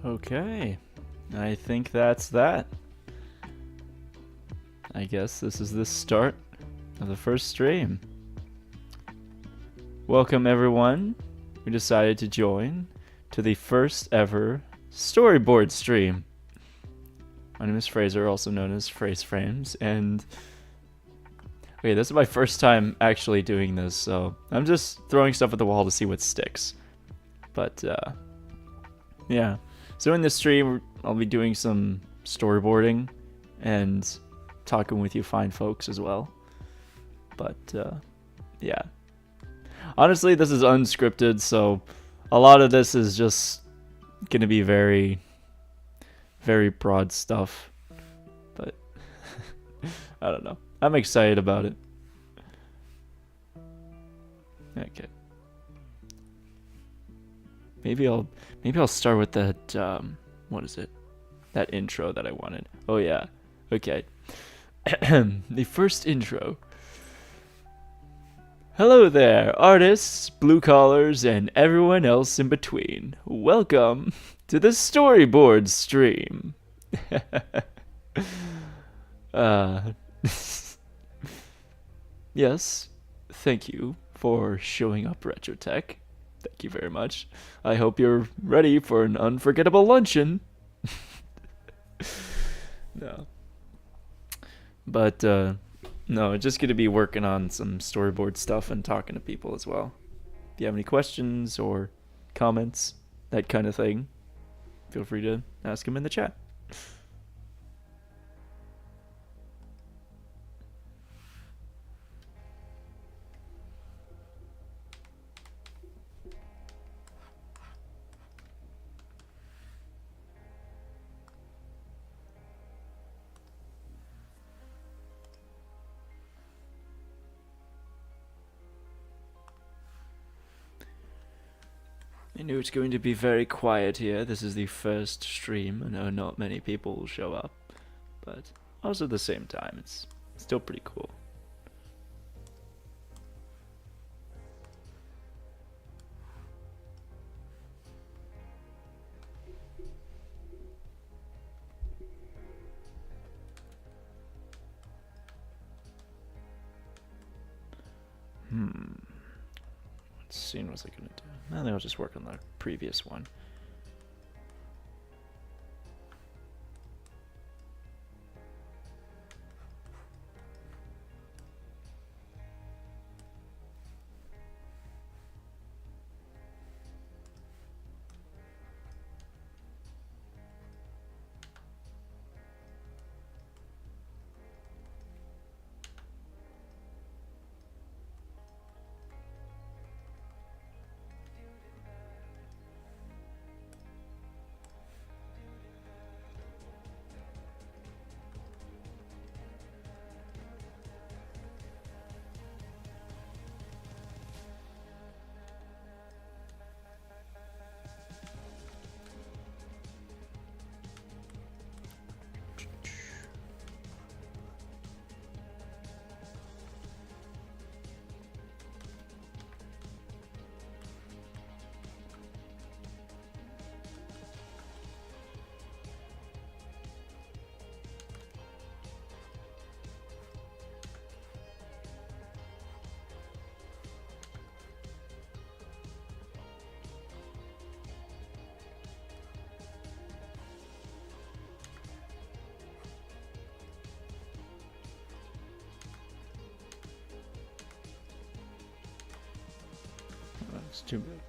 Okay, I think that's that. I guess this is the start of the first stream. Welcome everyone who decided to join to the first ever storyboard stream. My name is Fraser, also known as FraseFrames, and okay, this is my first time actually doing this, so I'm just throwing stuff at the wall to see what sticks. But yeah, so in this stream I'll be doing some storyboarding and talking with you fine folks as well. But yeah, honestly this is unscripted, so a lot of this is just gonna be very broad stuff, but I don't know, I'm excited about it. Okay, maybe I'll start with that what is it, that intro that I wanted. Oh yeah, okay. The first intro. Hello there, artists, blue collars, and everyone else in between. Welcome to the storyboard stream. Yes, thank you for showing up, Retrotech. Thank you very much. I hope you're ready for an unforgettable luncheon. No. But, no, just gonna be working on some storyboard stuff and talking to people as well. If you have any questions or comments, that kind of thing, feel free to ask them in the chat. I knew it's going to be very quiet here. This is the first stream. I know not many people will show up, but also at the same time, it's still pretty cool. What scene was I gonna do? I think I'll just work on the previous one. It's too big.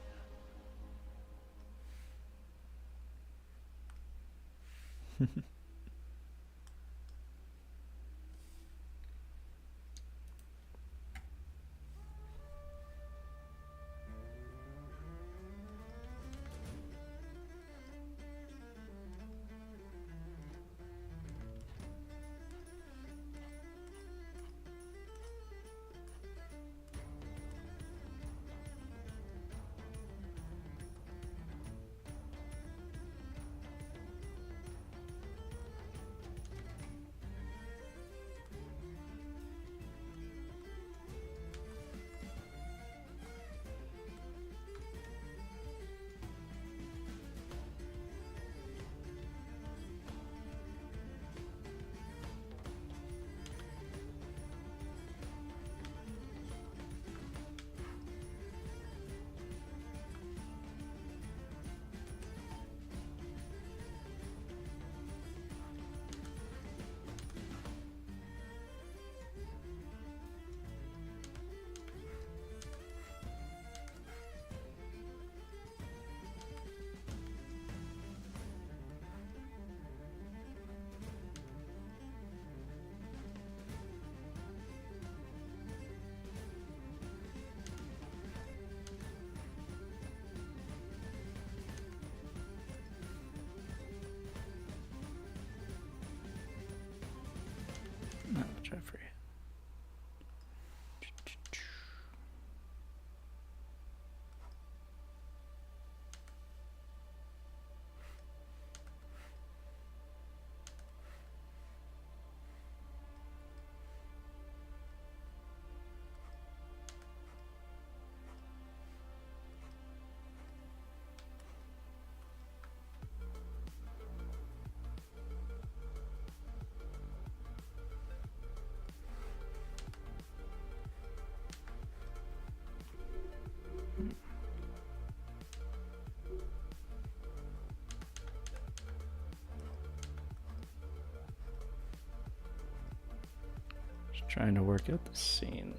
Trying to work out the scene.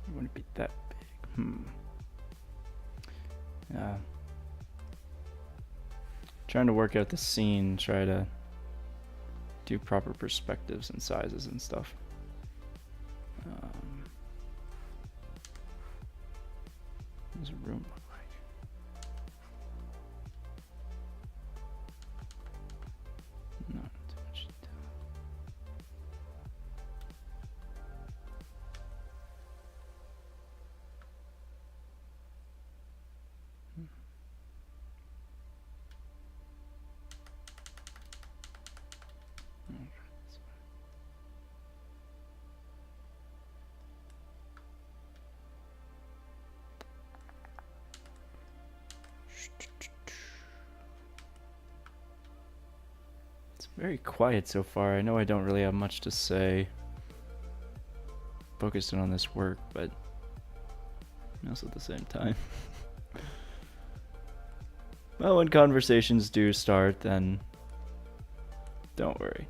It wouldn't be that big. Yeah. Trying to work out the scene, try to do proper perspectives and sizes and stuff. What does a room look like? Not too much detail. It's very quiet so far. I know I don't really have much to say. Focusing on this work, but also at the same time. Well, when conversations do start, then don't worry.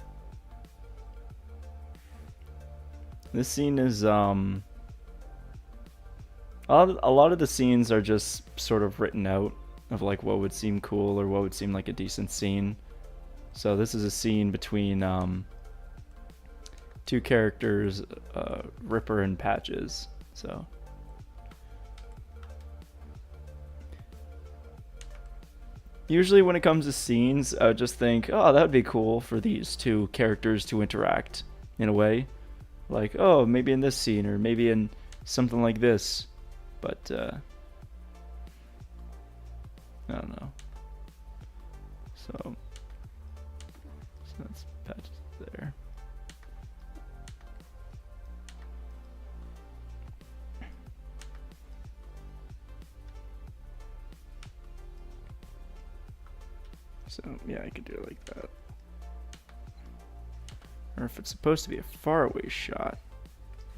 This scene is a lot of the scenes are just sort of written out of like what would seem cool or what would seem like a decent scene. So this is a scene between two characters, Ripper and Patches. So usually when it comes to scenes, I would just think, oh, that would be cool for these two characters to interact in a way. Like, oh, maybe in this scene or maybe in something like this. But I don't know. So that's Patches there. So yeah, I could do it like that. Or if it's supposed to be a faraway shot,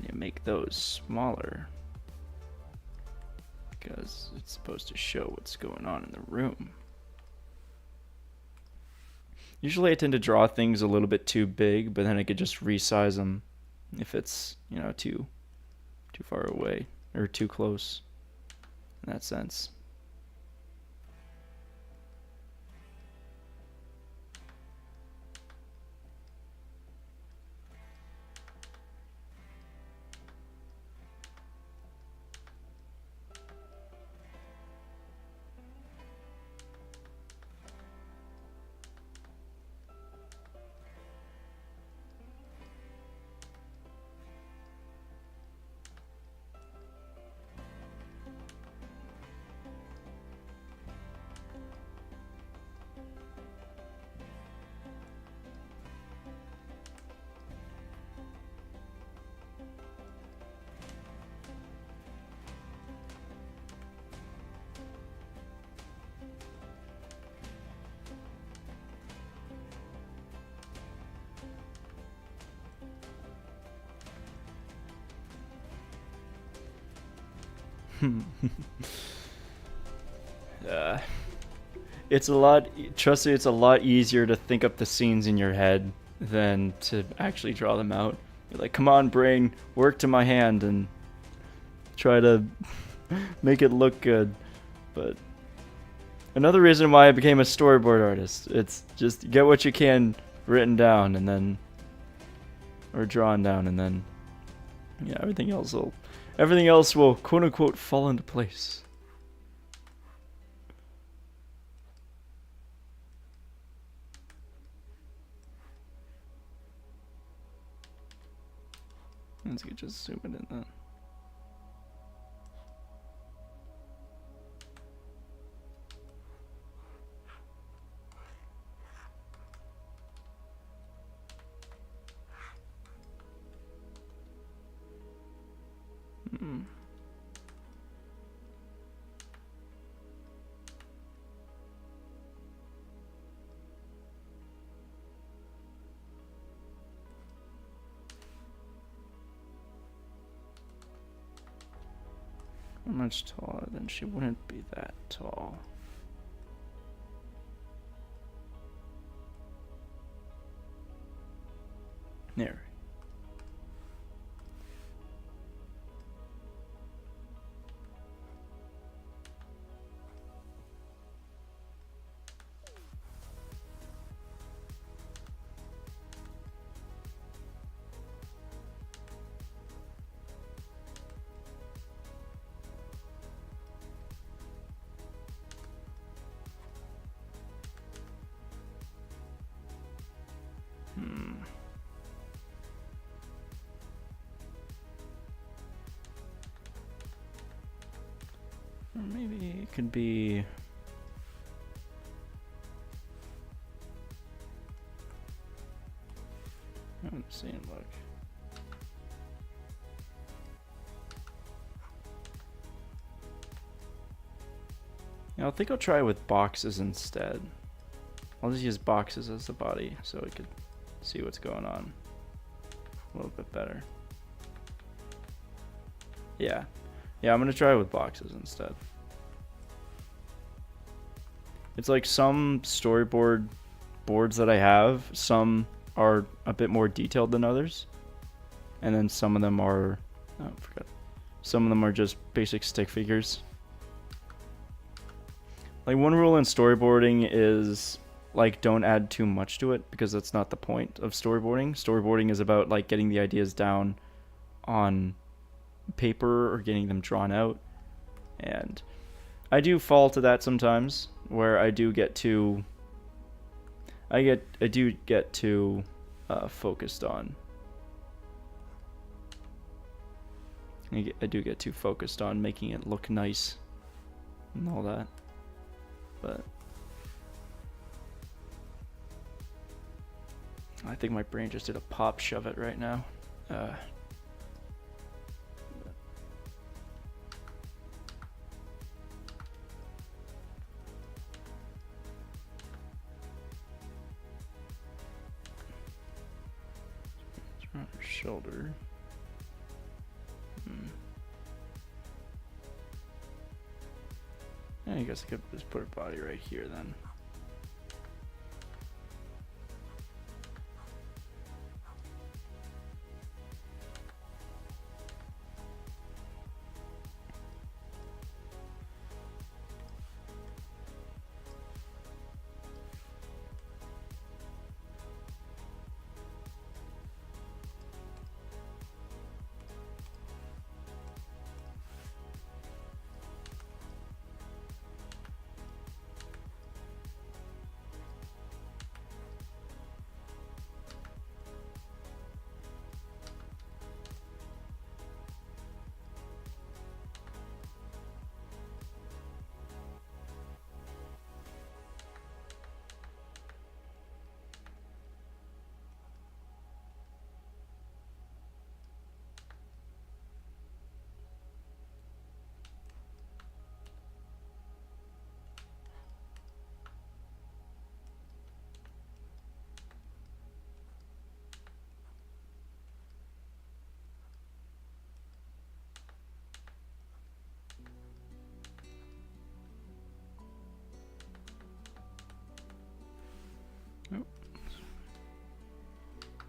you make those smaller because it's supposed to show what's going on in the room. Usually I tend to draw things a little bit too big, but then I could just resize them if it's, you know, too far away or too close in that sense. It's a lot, trust me, it's a lot easier to think up the scenes in your head than to actually draw them out. You're like, come on, brain, work to my hand and try to make it look good. But another reason why I became a storyboard artist, it's just get what you can written down and then, or drawn down, and then, yeah, everything else will quote unquote fall into place. Let's just zoom it in then. How much taller? Then she wouldn't be that tall. There. Or maybe it could be... I'm seeing, look. Yeah, I think I'll try with boxes instead. I'll just use boxes as the body so I could see what's going on a little bit better. Yeah. Yeah, I'm gonna try with boxes instead. It's like some storyboard boards that I have, some are a bit more detailed than others. And then some of them are, oh, I forgot. Some of them are just basic stick figures. Like one rule in storyboarding is like don't add too much to it because that's not the point of storyboarding. Storyboarding is about like getting the ideas down on paper or getting them drawn out. And I do fall to that sometimes where I do get too focused on I do get too focused on making it look nice and all that. But I think my brain just did a pop shove it right now. Around her shoulder. I guess I could just put her body right here then.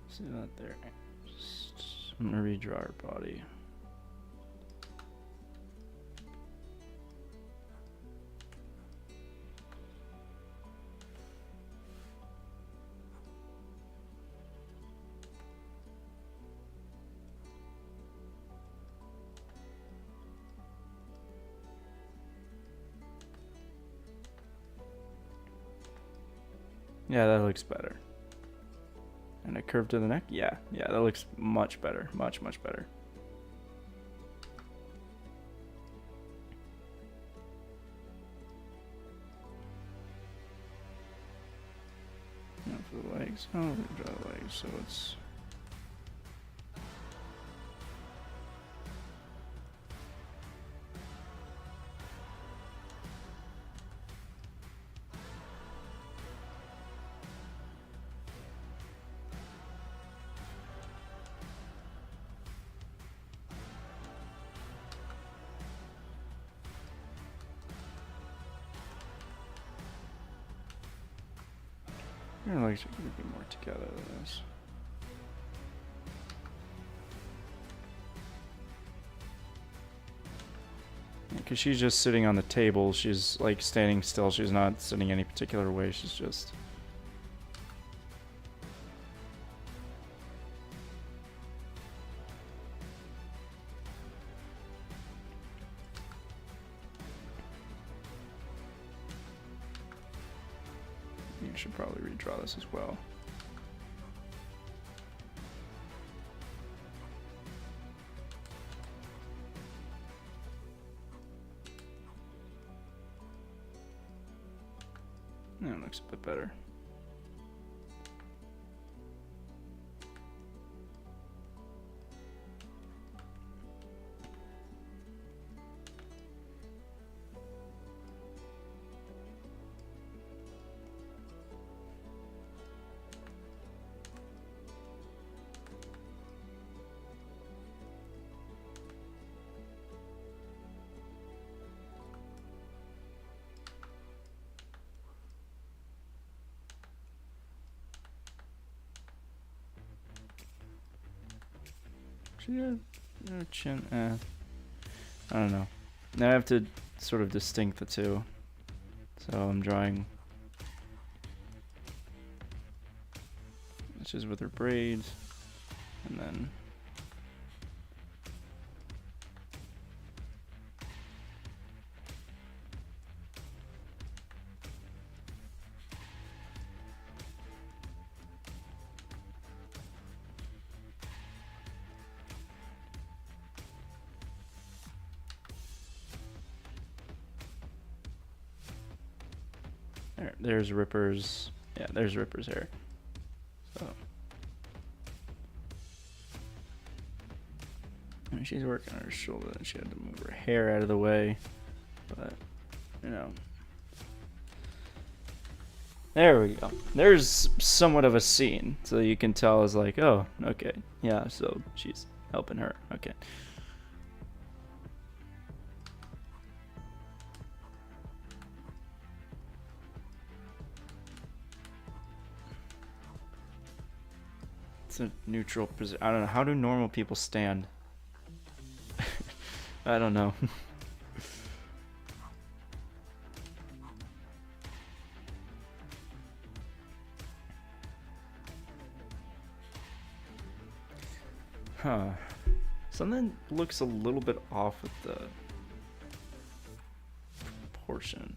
See that there. I'm gonna redraw her body. Yeah, that looks better. And a curve to the neck? Yeah, that looks much better. Much, much better. Now for the legs. Oh, we draw the legs, so it's... I like to be more together than this. Because she's just sitting on the table. She's like standing still. She's not sitting any particular way. She's just... You should probably redraw this as well. That looks a bit better. Chin, I don't know. Now I have to sort of distinct the two. So I'm drawing. This is with her braids, and then there's Ripper's. Yeah, there's Ripper's hair. So and she's working on her shoulder, and she had to move her hair out of the way. But you know, there we go. There's somewhat of a scene, so you can tell is like, oh, okay, yeah. So she's helping her. Okay. A neutral position. I don't know. How do normal people stand? I don't know. Huh. Something looks a little bit off with the proportion.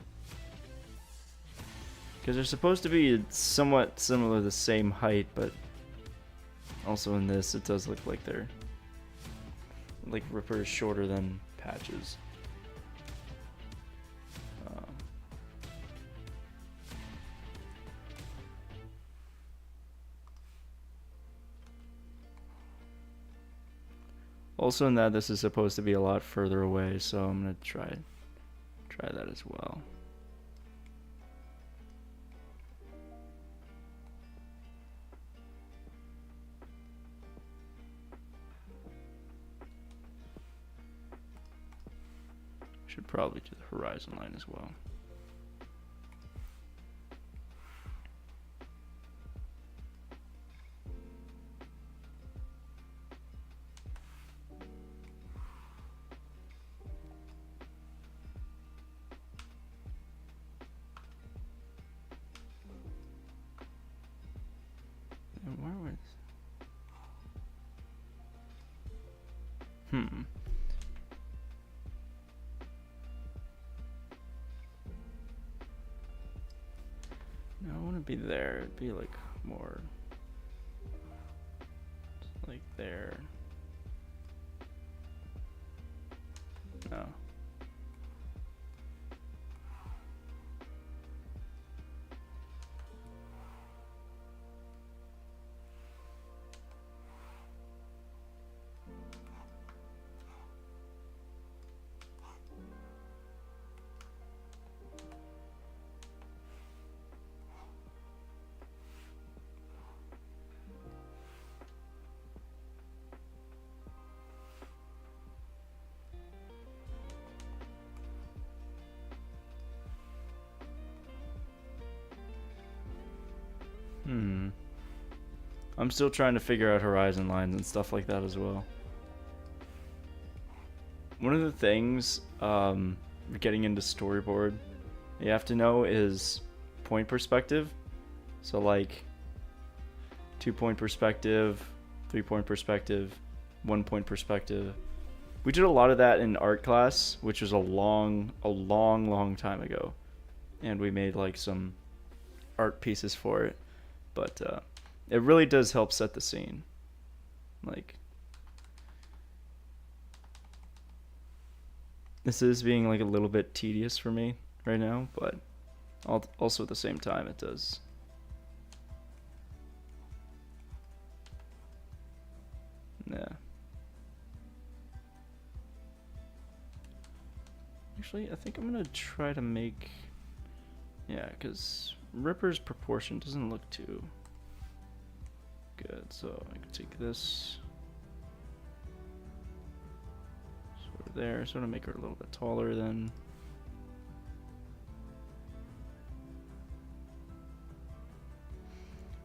Because they're supposed to be somewhat similar, the same height, but also in this, it does look like they're like Ripper is shorter than Patches. Also in that, this is supposed to be a lot further away, so I'm gonna try that as well. Should probably do the horizon line as well. And where was... No, I wouldn't be there. It'd be like more like there. No. I'm still trying to figure out horizon lines and stuff like that as well. One of the things getting into storyboard you have to know is point perspective. So like 2-point perspective, 3-point perspective, 1-point perspective. We did a lot of that in art class, which was a long time ago. And we made like some art pieces for it. But it really does help set the scene. Like, this is being like a little bit tedious for me right now, but also at the same time it does. Yeah. Actually, I think I'm gonna try to make, yeah, because Ripper's proportion doesn't look too good. So I can take this sort of there, sort of make her a little bit taller then.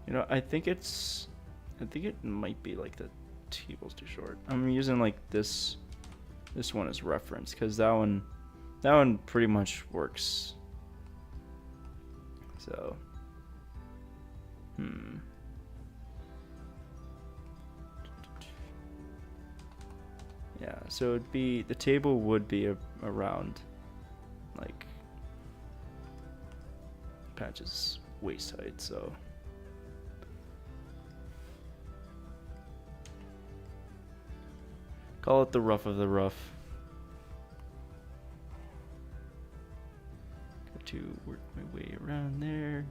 You know, I think it might be like the table's too short. I'm using like this one as reference because that one pretty much works. So, yeah, so it'd be, the table would be around like Patch's waist height, so. Call it the rough of the rough. Got to work my way around there.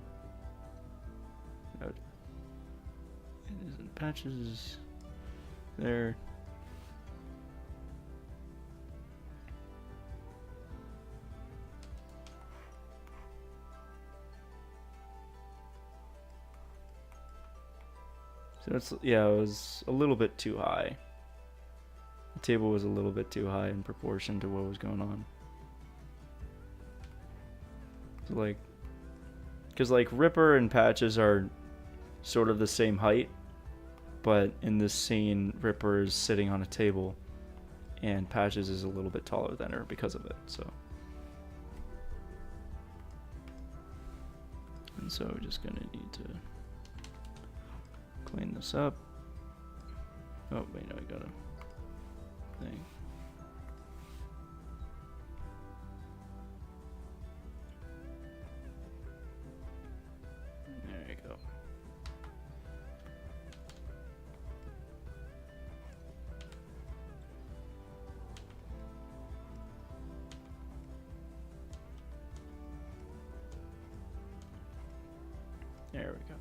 It isn't Patches there. So it's, yeah, it was a little bit too high. The table was a little bit too high in proportion to what was going on. So like, because like Ripper and Patches are sort of the same height, but in this scene, Ripper is sitting on a table, and Patches is a little bit taller than her because of it. So, and so we're just gonna need to clean this up. Oh wait, no, I got a thing. There you go. There we go.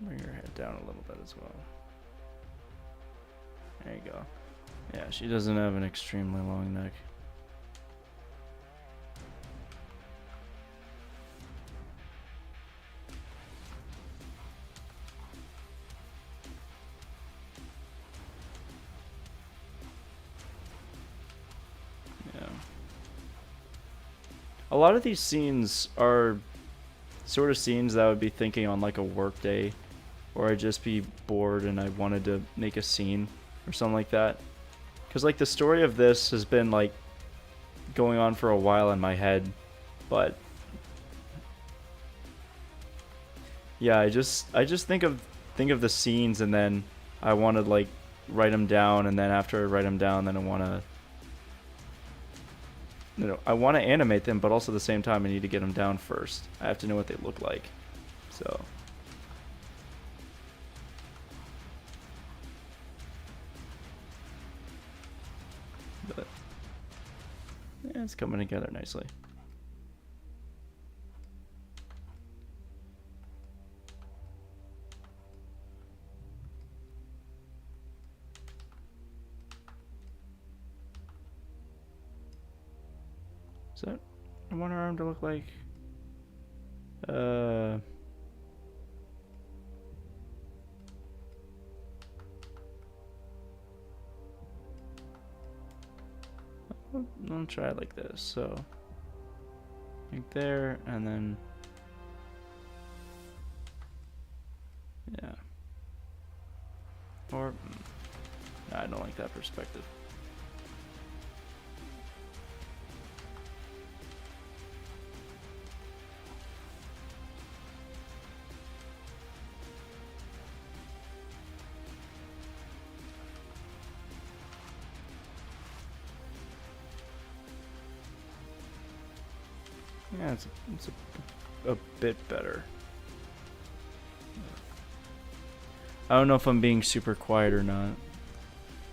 Bring her head down a little bit as well. There you go. Yeah, she doesn't have an extremely long neck. Yeah. A lot of these scenes are sort of scenes that I would be thinking on like a work day, or I'd just be bored and I wanted to make a scene or something like that. Because like the story of this has been like going on for a while in my head, but yeah, I just think of the scenes, and then I want to like write them down, and then after I write them down, then I want to, you know, I want to animate them, but also at the same time I need to get them down first. I have to know what they look like. So but yeah, it's coming together nicely. So I want our arm to look like... I'll try it like this. So, like there, and then... Yeah. Or... I don't like that perspective. Yeah, it's a bit better. I don't know if I'm being super quiet or not.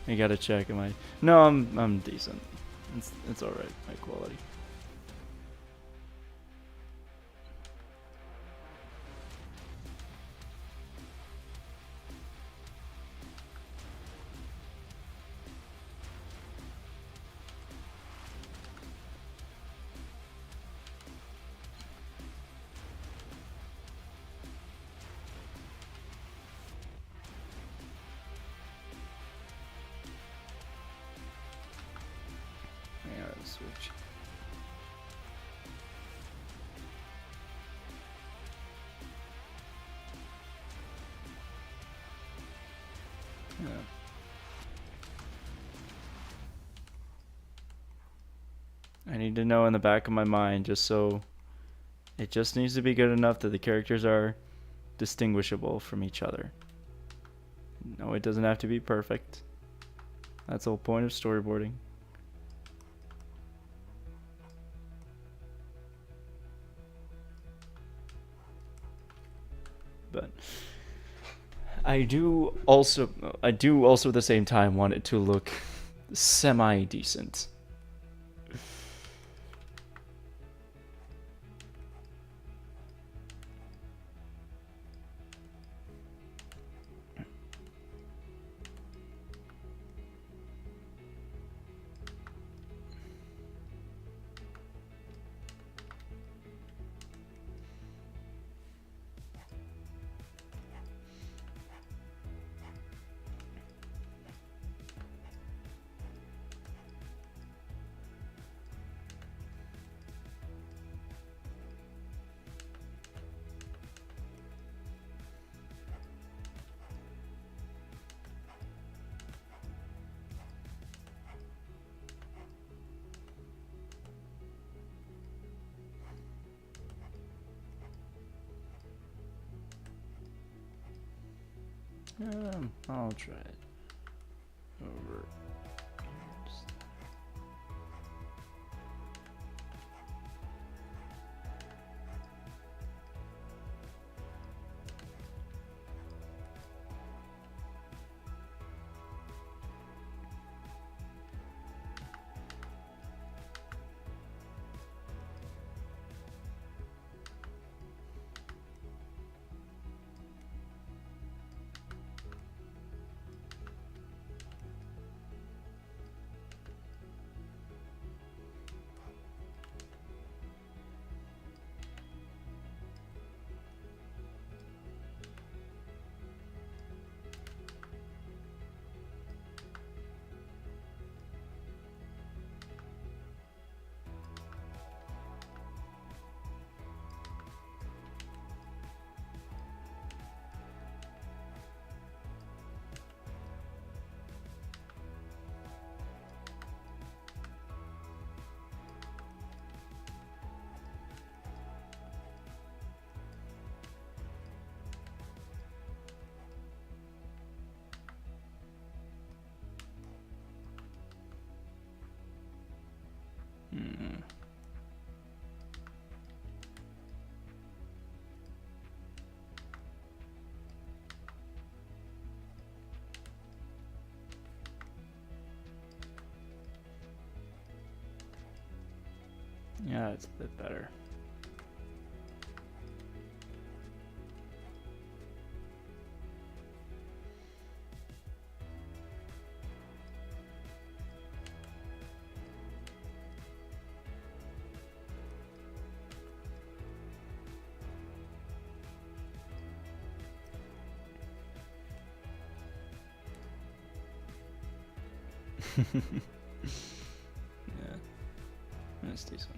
I gotta check. Am I? No, I'm decent. It's all right. High quality. Switch. Yeah. I need to know in the back of my mind, just so it just needs to be good enough that the characters are distinguishable from each other. No, it doesn't have to be perfect. That's the whole point of storyboarding. But I do also at the same time want it to look semi-decent. I'll try it over. Yeah, it's a bit better. Yeah, that's decent.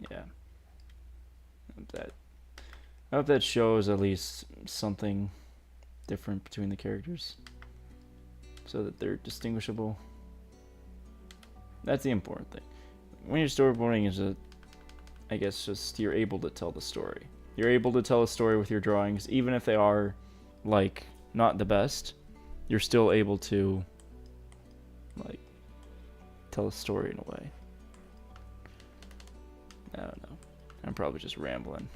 Yeah. I hope that shows at least something different between the characters, so that they're distinguishable. That's the important thing. When you're storyboarding, is I guess just you're able to tell the story. You're able to tell a story with your drawings, even if they are like not the best. You're still able to like tell a story in a way. I don't know. I'm probably just rambling.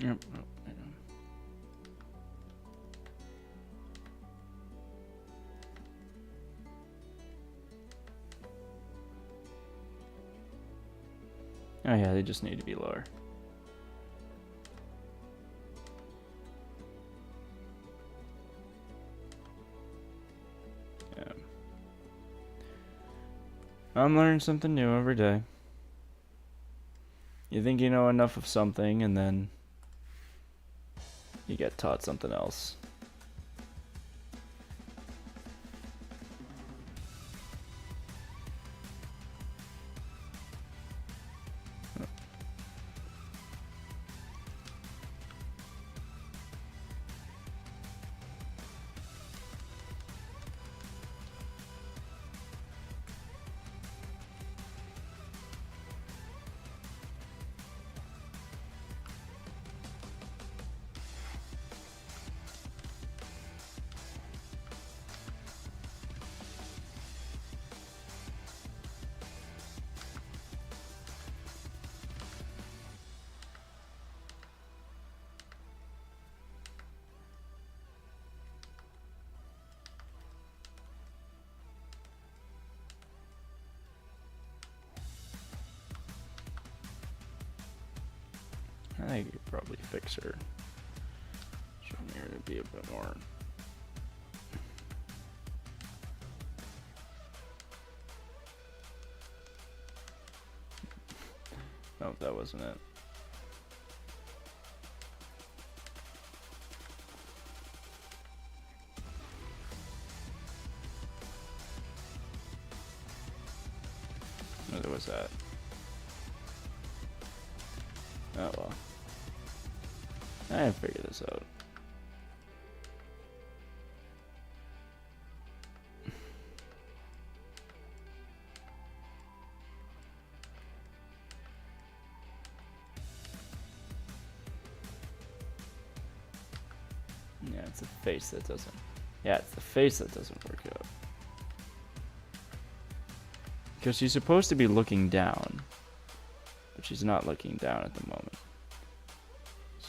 Yep. Oh yeah, they just need to be lower. Yeah. I'm learning something new every day. You think you know enough of something, and then you get taught something else. I think you could probably fix her. Show me her to be a bit more. No, that wasn't it. No, there was that. Oh well. I didn't figure this out. Yeah, it's the face that doesn't. Yeah, it's the face that doesn't work out. Because she's supposed to be looking down, but she's not looking down at the moment.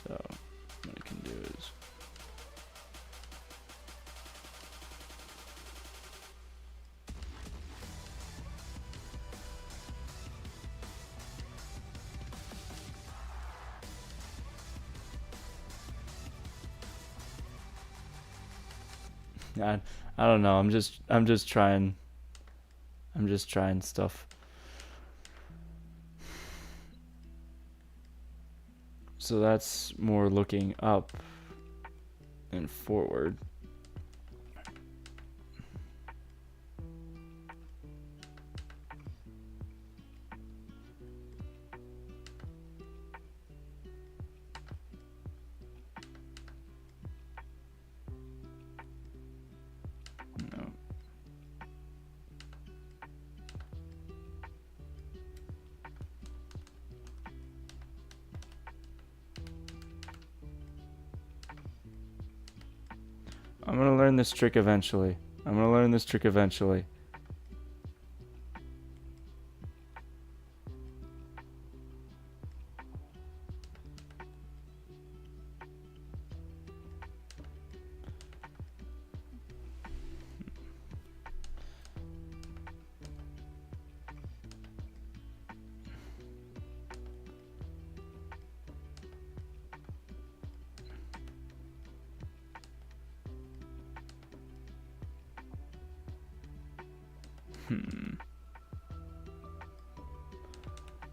So what I can do is I don't know. I'm just trying stuff. So that's more looking up and forward. No. I'm gonna learn this trick eventually.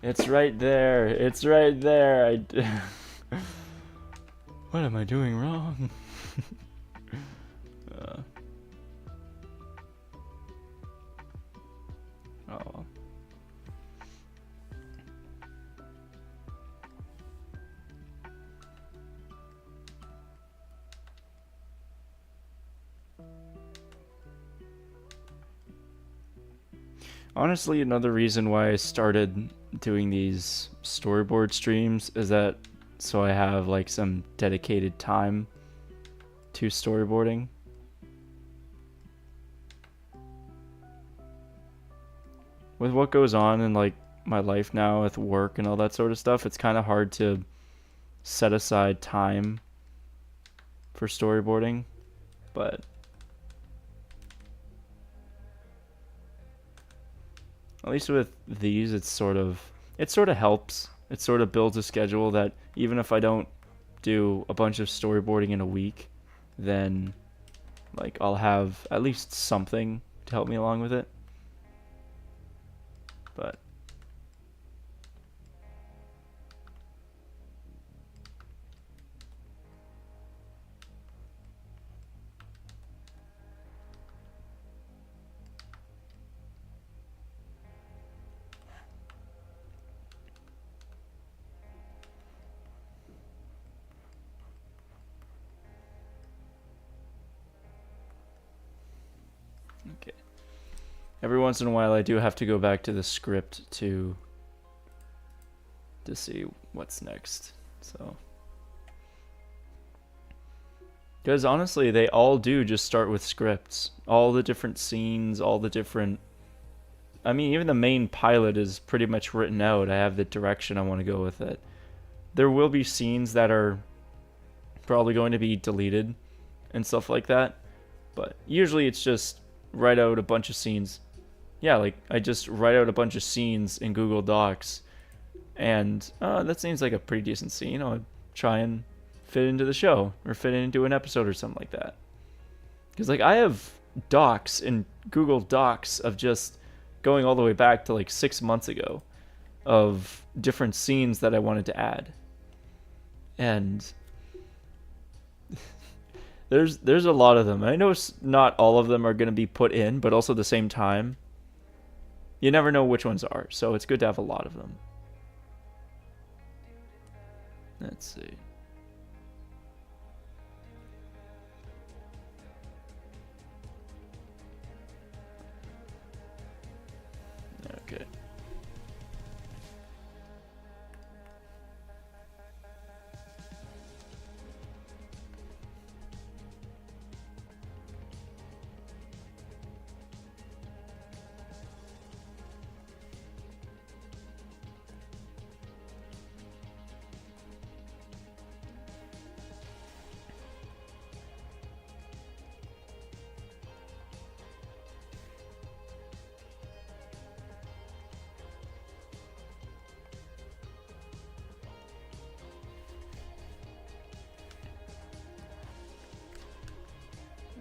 It's right there. It's right there. What am I doing wrong? Oh. Honestly, another reason why I started doing these storyboard streams is that so I have like some dedicated time to storyboarding. With what goes on in like my life now with work and all that sort of stuff, it's kind of hard to set aside time for storyboarding, but at least with these, it sort of helps. It sort of builds a schedule that even if I don't do a bunch of storyboarding in a week, then like I'll have at least something to help me along with it. But okay. Every once in a while I do have to go back to the script to see what's next. So because honestly, they all do just start with scripts. All the different scenes, all the different I mean, even the main pilot is pretty much written out. I have the direction I want to go with it. There will be scenes that are probably going to be deleted and stuff like that, but usually it's just write out a bunch of scenes. Yeah, like I just write out a bunch of scenes in Google Docs, and that seems like a pretty decent scene. I'll try and fit into the show or fit into an episode or something like that. Because like I have docs in Google Docs of just going all the way back to like 6 months ago of different scenes that I wanted to add. And there's a lot of them. I know not all of them are going to be put in, but also at the same time, you never know which ones are. So it's good to have a lot of them. Let's see. Okay.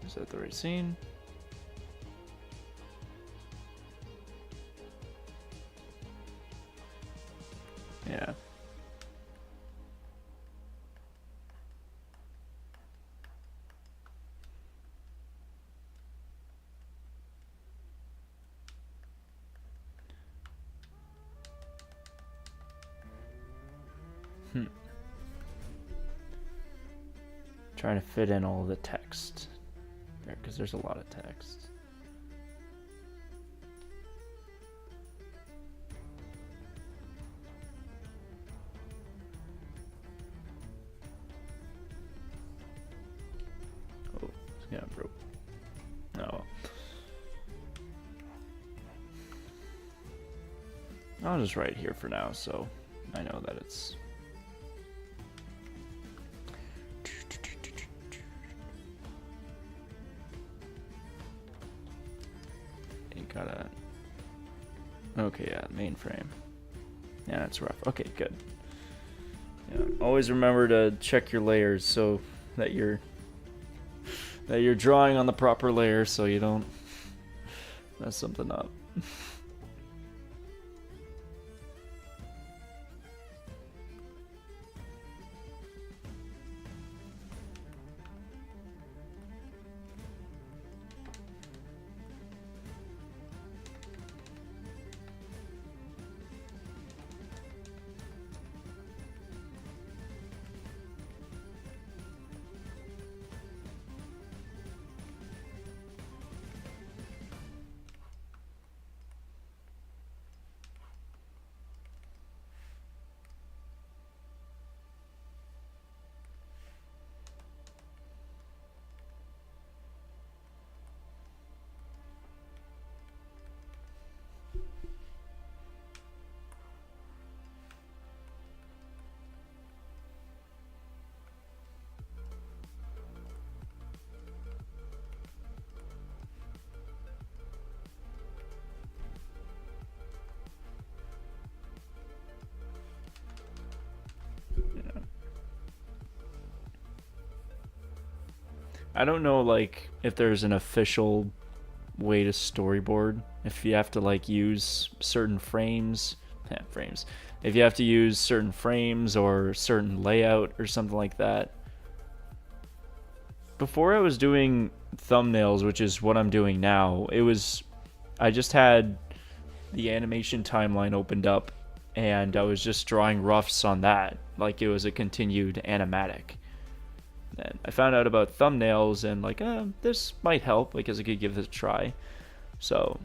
Is that the right scene? Yeah. Trying to fit in all the text there, because there's a lot of text. Oh, yeah, broke. Oh. I'll just write here for now, so I know that it's. Gotta. Okay, yeah, mainframe. Yeah, that's rough. Okay, good. Yeah, always remember to check your layers so that you're drawing on the proper layer, so you don't mess something up. I don't know, like, if there's an official way to storyboard. If you have to, like, use certain frames. If you have to use certain frames or certain layout or something like that. Before I was doing thumbnails, which is what I'm doing now, I just had the animation timeline opened up and I was just drawing roughs on that, like it was a continued animatic. And I found out about thumbnails and like, this might help because I could give this a try. So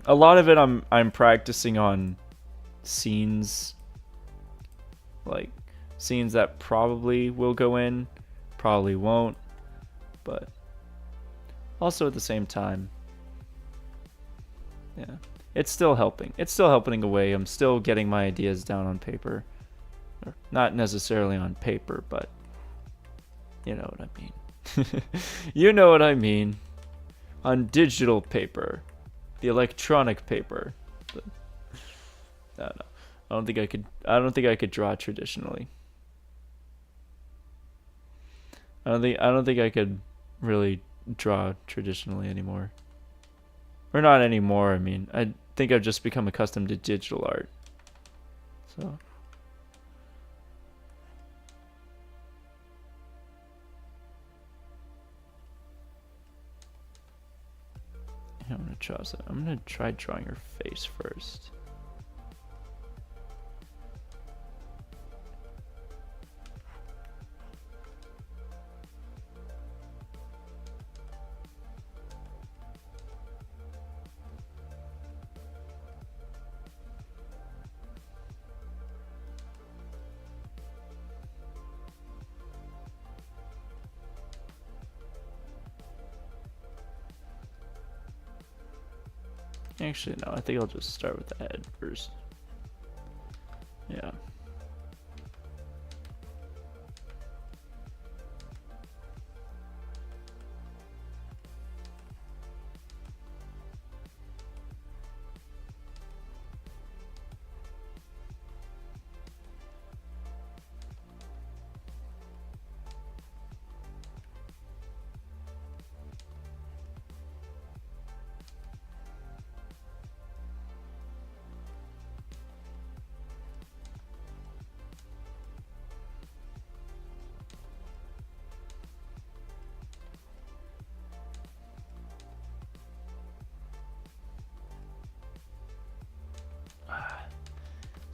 a lot of it I'm practicing on scenes, like scenes that probably will go in, probably won't, but also at the same time, yeah, it's still helping. It's still helping away. I'm still getting my ideas down on paper, or not necessarily on paper, but you know what I mean. You know what I mean. On digital paper. The electronic paper. I don't know. I don't think I could draw traditionally. I don't think I could really draw traditionally anymore. Or not anymore, I mean. I think I've just become accustomed to digital art. So I'm gonna try drawing her face first. Actually, no, I think I'll just start with the head first. Yeah.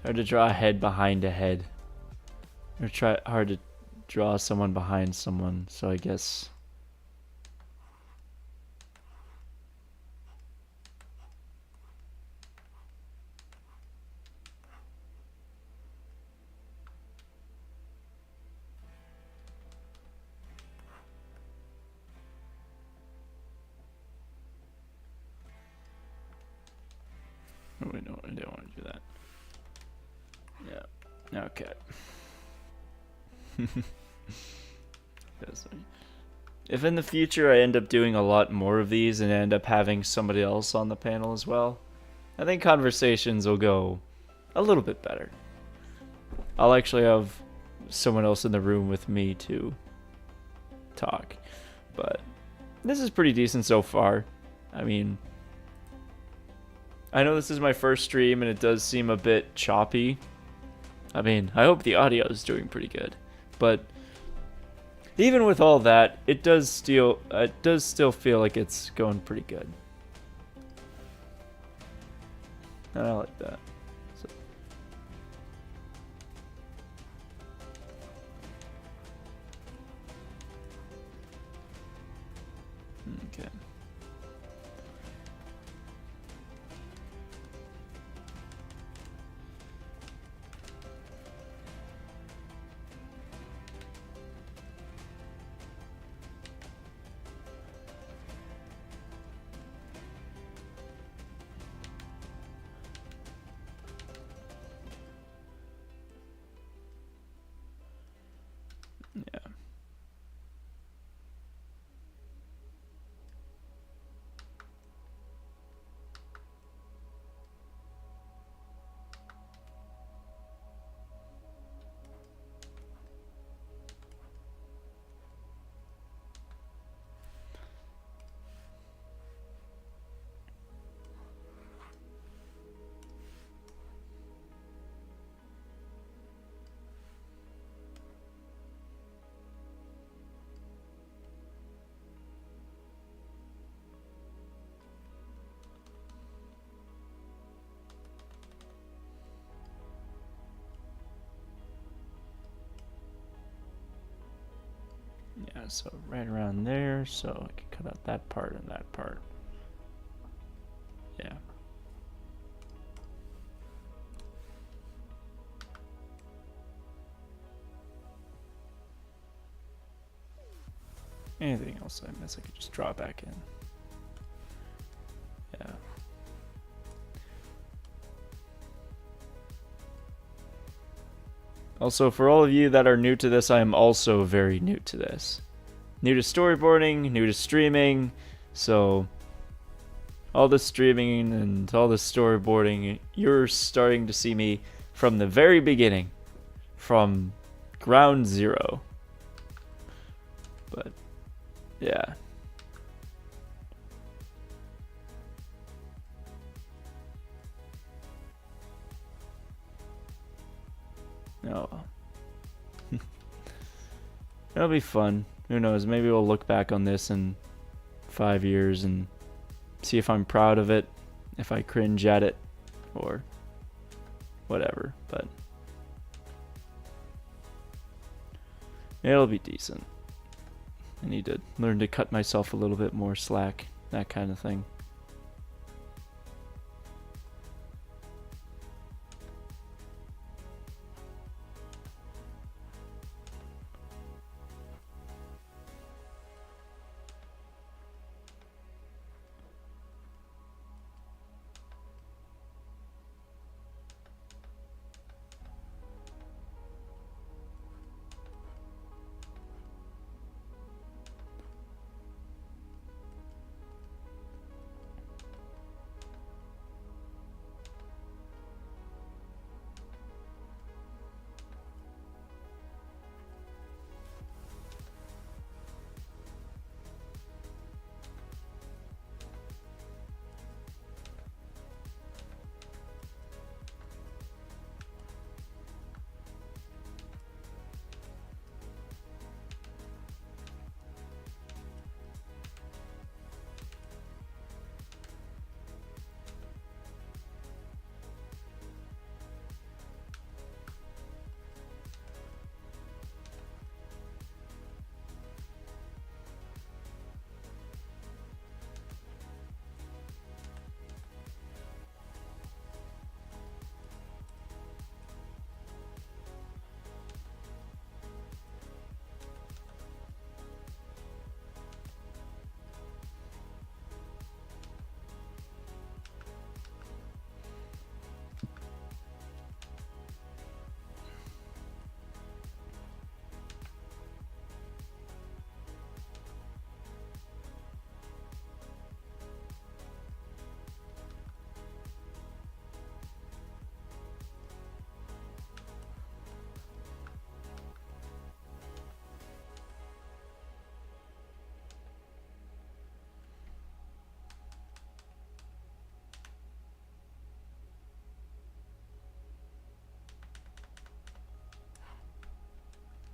Hard to draw a head behind a head. Or try hard to draw someone behind someone, so I guess. Oh, wait, no, I didn't want to do that. Yeah. Okay. If in the future I end up doing a lot more of these and end up having somebody else on the panel as well, I think conversations will go a little bit better. I'll actually have someone else in the room with me to talk. But this is pretty decent so far. I mean, I know this is my first stream and it does seem a bit choppy. I mean, I hope the audio is doing pretty good. But even with all that, it does still feel like it's going pretty good. And I like that. So. Okay. Yeah. Yeah, so right around there, so I can cut out that part and that part. Yeah. Anything else I miss, I could just draw back in. Yeah. Also, for all of you that are new to this, I am also very new to this. New to storyboarding, new to streaming, so all the streaming and all the storyboarding, you're starting to see me from the very beginning, from ground zero. But, yeah. Oh. It'll be fun. Who knows? Maybe we'll look back on this in 5 years and see if I'm proud of it, if I cringe at it, or whatever. But it'll be decent. I need to learn to cut myself a little bit more slack, that kind of thing.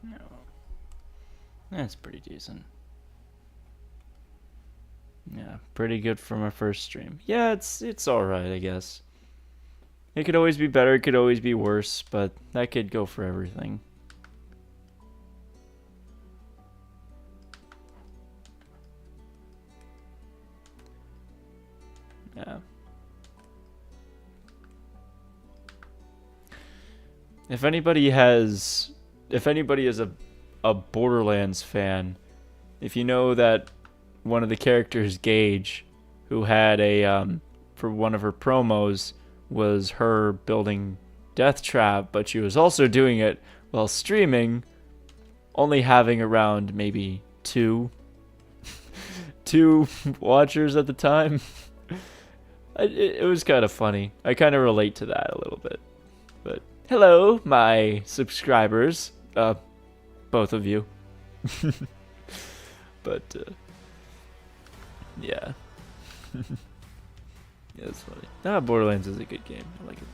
No. That's pretty decent. Yeah, pretty good for my first stream. Yeah, it's alright, I guess. It could always be better, it could always be worse, but that could go for everything. Yeah. If anybody is a Borderlands fan, if you know that one of the characters, Gage, who had for one of her promos was her building Death Trap, but she was also doing it while streaming, only having around maybe two watchers at the time. It was kind of funny. I kind of relate to that a little bit. But hello, my subscribers, both of you. But yeah. Yeah, it's funny. Borderlands is a good game. I like it.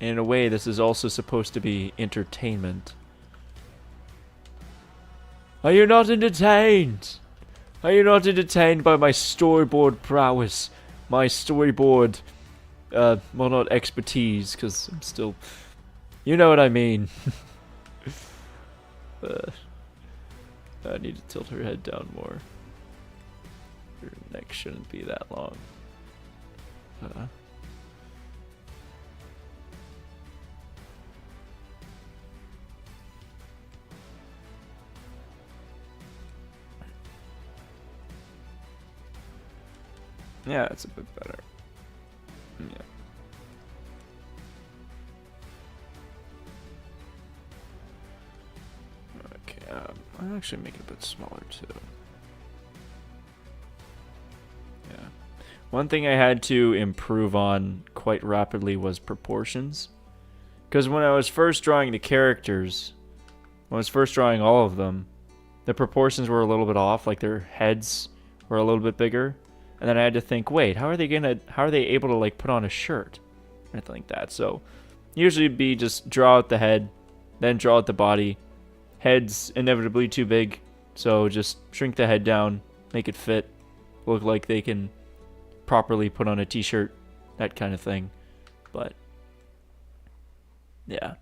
In a way, this is also supposed to be entertainment. Are you not entertained? Are you not entertained by my storyboard prowess? My storyboard, well, not expertise, because I'm still... You know what I mean. I need to tilt her head down more. Her neck shouldn't be that long. Yeah, it's a bit better. Yeah. Okay, I'll actually make it a bit smaller too. Yeah. One thing I had to improve on quite rapidly was proportions. Because when I was first drawing the characters, when I was first drawing all of them, the proportions were a little bit off, like their heads were a little bit bigger. And then I had to think, wait, how are they able to like put on a shirt? And anything like that. So usually it'd be just draw out the head, then draw out the body. Head's inevitably too big, so just shrink the head down, make it fit, look like they can properly put on a t-shirt, that kind of thing. But yeah.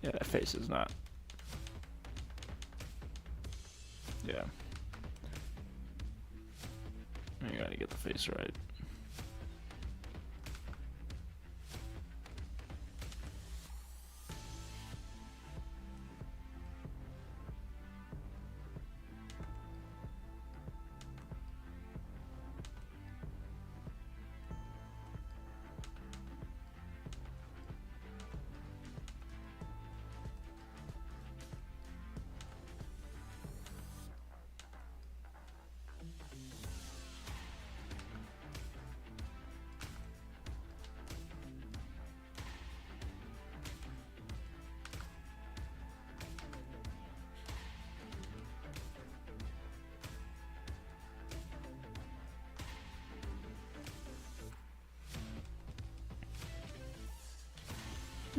Yeah, that face is not. Yeah. You gotta get the face right.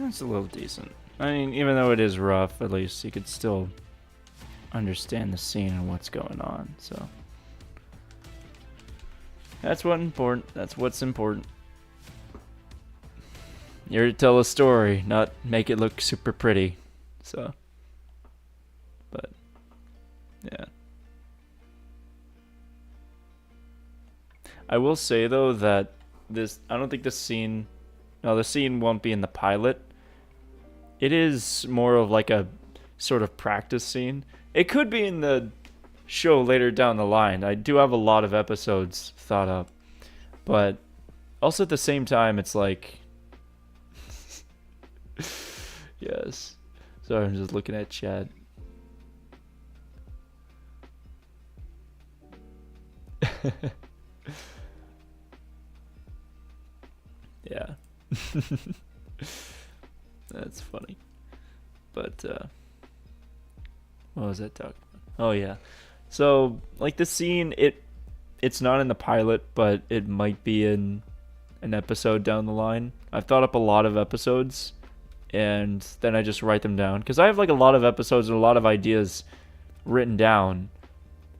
It's a little decent. I mean, even though it is rough, at least you could still understand the scene and what's going on. So that's what's important. You're to tell a story, not make it look super pretty. So, but yeah. I will say though that I don't think this scene Now, the scene won't be in the pilot. It is more of like a sort of practice scene. It could be in the show later down the line. I do have a lot of episodes thought up. But also at the same time, it's like... Yes. Sorry, I'm just looking at chat. Yeah. That's funny. But, what was that talking about? Oh, yeah. So, like, the scene, it's not in the pilot, but it might be in an episode down the line. I've thought up a lot of episodes, and then I just write them down. Because I have, like, a lot of episodes and a lot of ideas written down,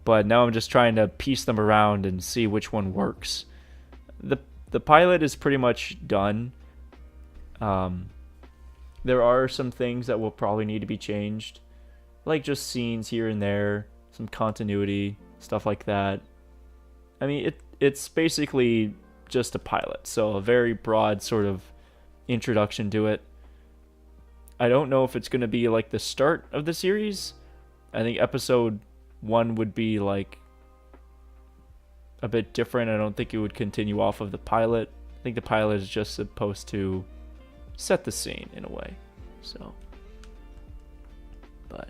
but now I'm just trying to piece them around and see which one works. The pilot is pretty much done. There are some things that will probably need to be changed, like just scenes here and there, some continuity, stuff like that. I mean, it's basically just a pilot, so a very broad sort of introduction to it. I don't know if it's going to be like the start of the series. I think episode 1 would be like a bit different. I don't think it would continue off of the pilot. I think the pilot is just supposed to set the scene in a way. So, but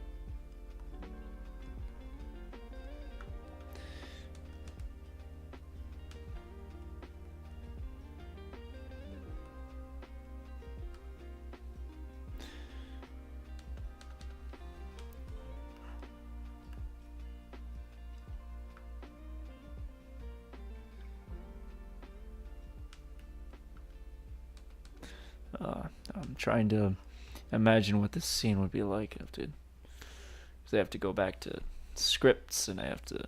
I'm trying to imagine what this scene would be like. Because I have to go back to scripts and I have to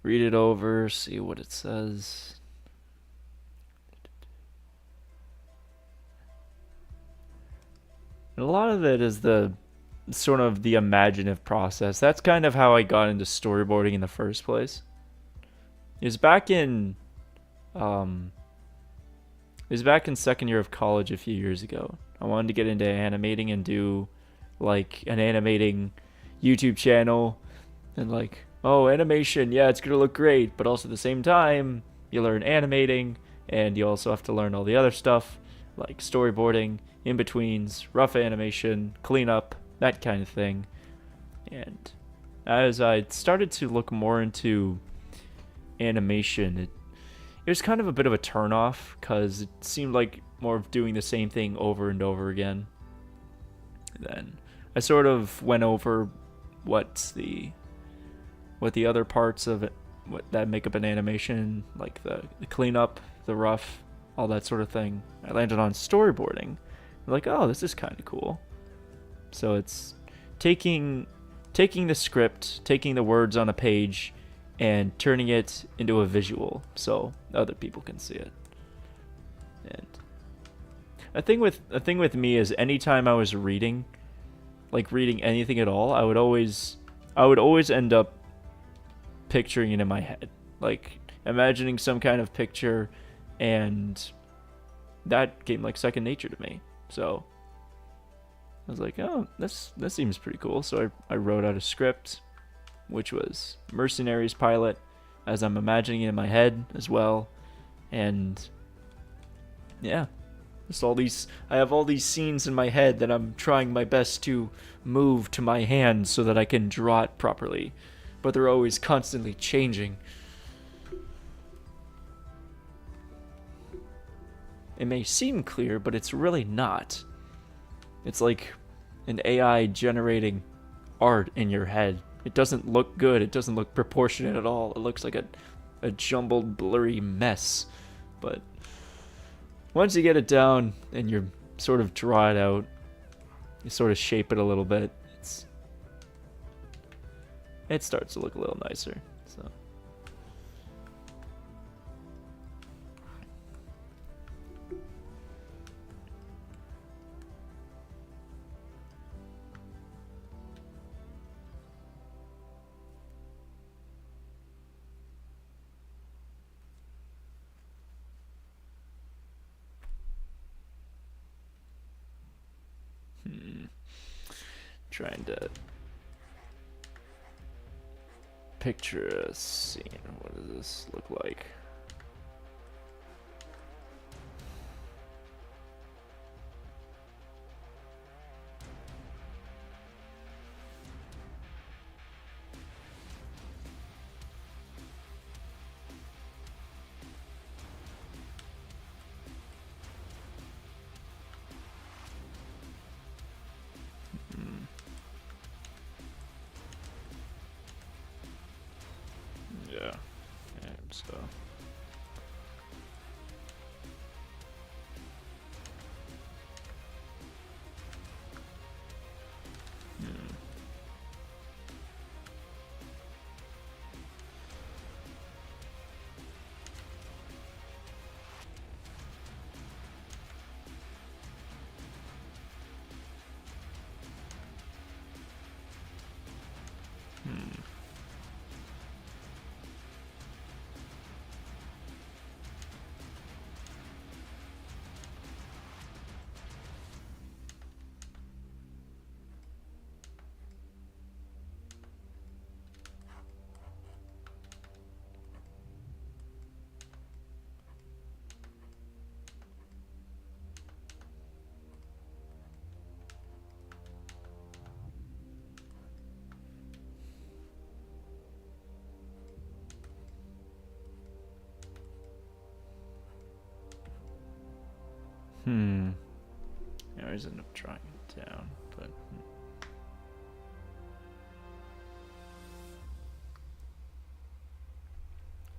read it over, see what it says. And a lot of it is the sort of the imaginative process. That's kind of how I got into storyboarding in the first place. It was back in second year of college a few years ago. I wanted to get into animating and do like an animating YouTube channel and like, oh, animation, yeah, it's gonna look great, but also at the same time you learn animating and you also have to learn all the other stuff like storyboarding, in-betweens, rough animation, cleanup, that kind of thing. And as I started to look more into animation, it was kind of a bit of a turnoff because it seemed like more of doing the same thing over and over again. Then I sort of went over what the other parts of it that make up an animation, like the cleanup, the rough, all that sort of thing. I landed on storyboarding. I'm like, oh, this is kind of cool. So it's taking the script, taking the words on a page, and turning it into a visual so other people can see it. And a thing with me is anytime I was reading, like reading anything at all, I would always end up picturing it in my head, like imagining some kind of picture, and that came like second nature to me. So I was like, oh, this seems pretty cool. So I wrote out a script, which was MERCY-NARIES pilot, as I'm imagining it in my head as well. And yeah, I have all these scenes in my head that I'm trying my best to move to my hand so that I can draw it properly, but they're always constantly changing. It may seem clear, but it's really not. It's like an AI generating art in your head. It doesn't look good. It doesn't look proportionate at all. It looks like a jumbled, blurry mess. But once you get it down and you sort of draw it out, you sort of shape it a little bit, it starts to look a little nicer. So trying to picture a scene. What does this look like? Yeah, and so I always end up trying it down, but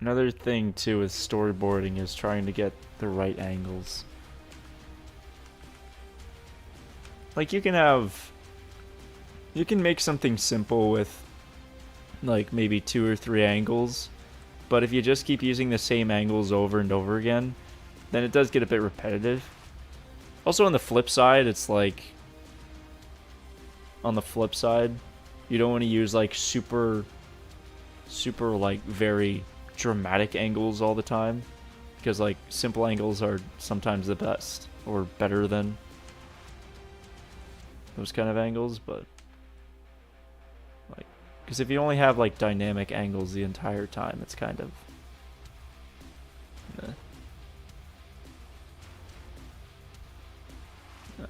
another thing too with storyboarding is trying to get the right angles. Like you can make something simple with like maybe 2 or 3 angles, but if you just keep using the same angles over and over again, then it does get a bit repetitive. Also on the flip side, it's like on the flip side, you don't want to use like super like very dramatic angles all the time, because like simple angles are sometimes the best or better than those kind of angles. But like, because if you only have like dynamic angles the entire time, it's kind of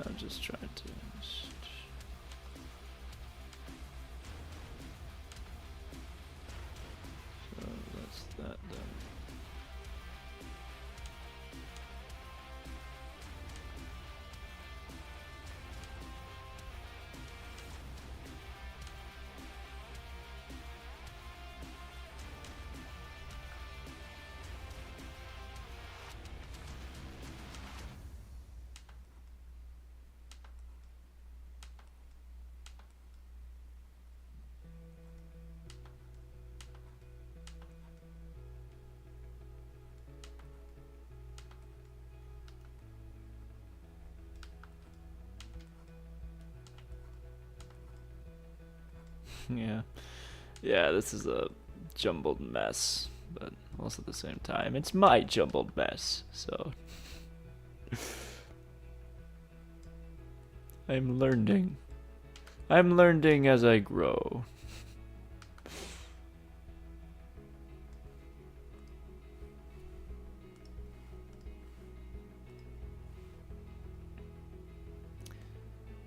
I'm just trying to. So that's that done. Yeah, this is a jumbled mess, but also at the same time, it's my jumbled mess, so I'm learning as I grow.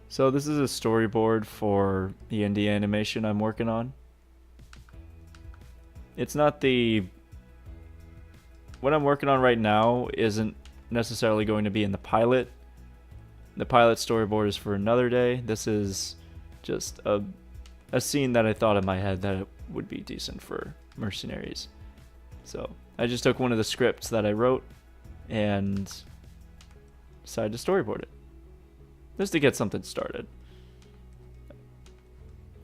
So this is a storyboard for the indie animation I'm working on. It's not what I'm working on right now isn't necessarily going to be in the pilot. The pilot storyboard is for another day. This is just a scene that I thought in my head that it would be decent for Mercenaries. So I just took one of the scripts that I wrote and decided to storyboard it, just to get something started.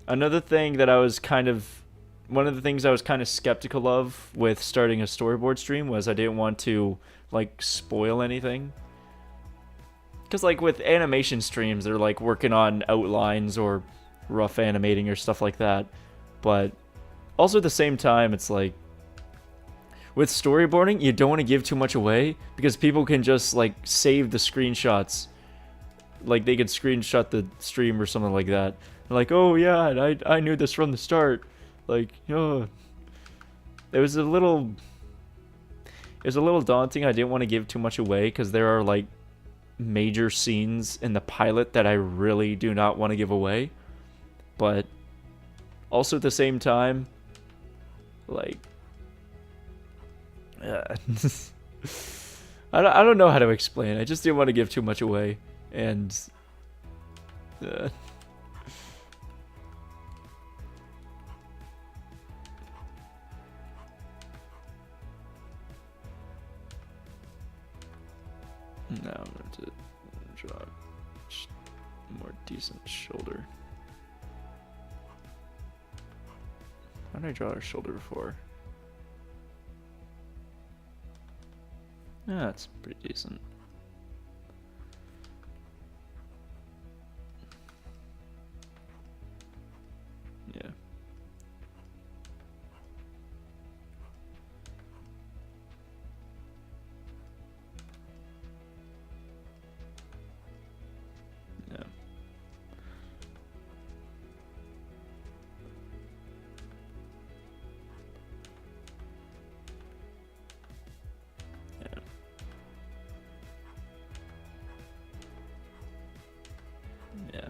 Another thing that one of the things I was kind of skeptical of with starting a storyboard stream was I didn't want to like spoil anything. Because like with animation streams, they're like working on outlines or rough animating or stuff like that. But also at the same time, it's like with storyboarding, you don't want to give too much away because people can just like save the screenshots like they could screenshot the stream or something like that. They're like, oh yeah, and I knew this from the start. Like, it was a little daunting. I didn't want to give too much away because there are like major scenes in the pilot that I really do not want to give away. But also at the same time, like, I don't know how to explain. I just didn't want to give too much away, and now I'm going to draw a more decent shoulder. How did I draw her shoulder before? Yeah, that's pretty decent. Yeah. Yeah. Yeah.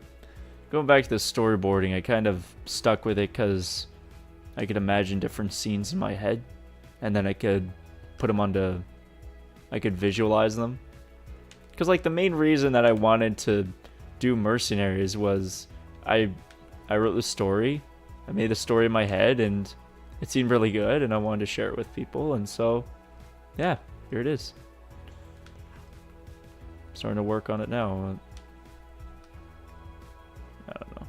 Going back to the storyboarding, I kind of stuck with it because I could imagine different scenes in my head, and then I could put them onto, I could visualize them. Because like the main reason that I wanted to do Mercenaries was I wrote the story, I made the story in my head, and it seemed really good, and I wanted to share it with people, and so yeah, here it is. I'm starting to work on it now. I don't know.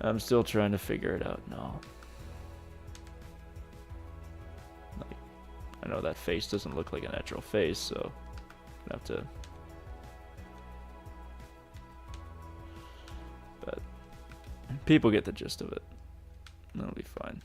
I'm still trying to figure it out now. Like, I know that face doesn't look like a natural face, so I'm gonna have to. But people get the gist of it. That'll be fine.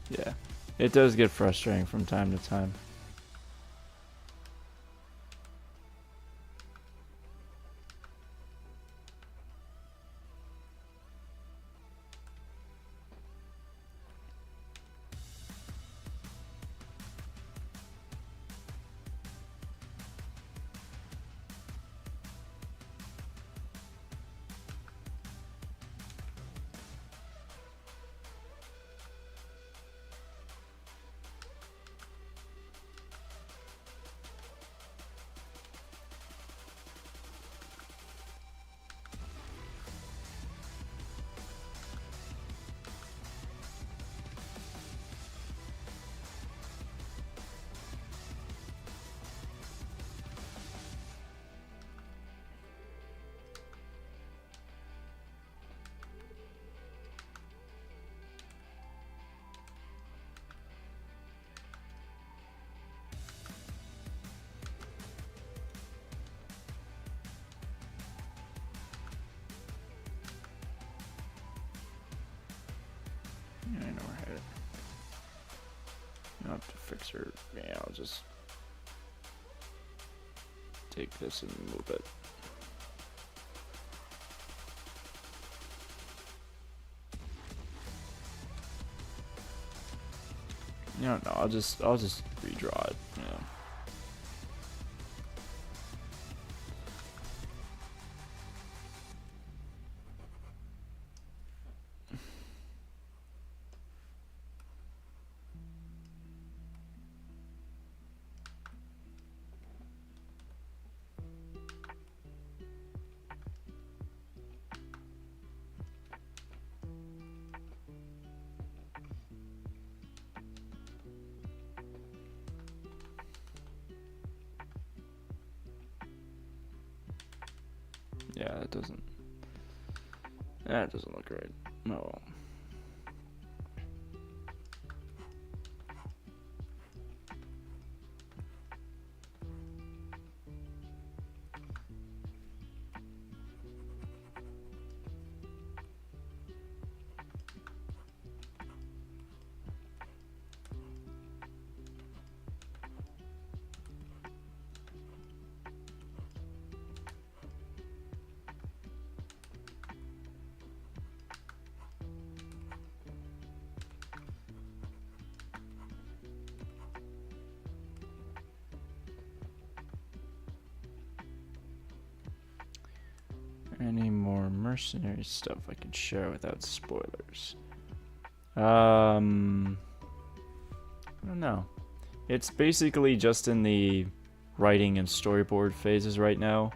Yeah, it does get frustrating from time to time. I know where I had it. I'll have to fix her. Yeah, I'll just take this and move it. No, I'll just redraw it. Yeah. Yeah, that doesn't look right. Oh well. Any more mercenary stuff I can share without spoilers? I don't know. It's basically just in the writing and storyboard phases right now.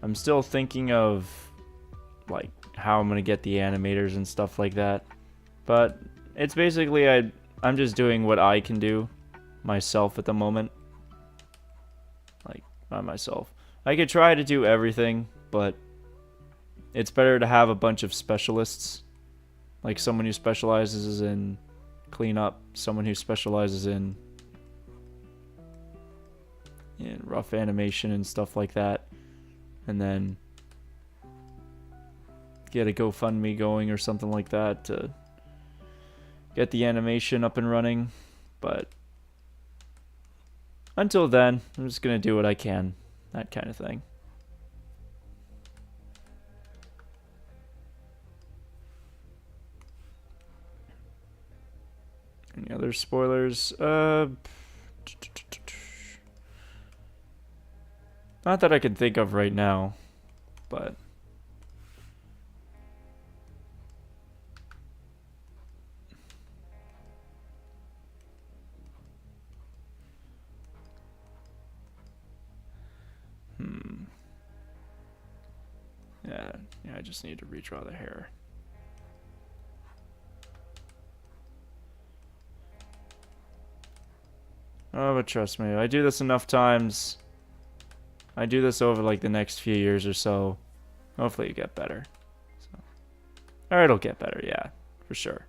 I'm still thinking of like how I'm gonna get the animators and stuff like that, but it's basically I'm just doing what I can do myself at the moment, like by myself. I could try to do everything, but it's better to have a bunch of specialists, like someone who specializes in cleanup, someone who specializes in rough animation and stuff like that, and then get a GoFundMe going or something like that to get the animation up and running. But until then, I'm just gonna do what I can, that kind of thing. Any other spoilers? Not that I can think of right now, but yeah, I just need to redraw the hair. Oh, but trust me, I do this enough times, I do this over like the next few years or so, hopefully it get better. So, or it'll get better, yeah, for sure.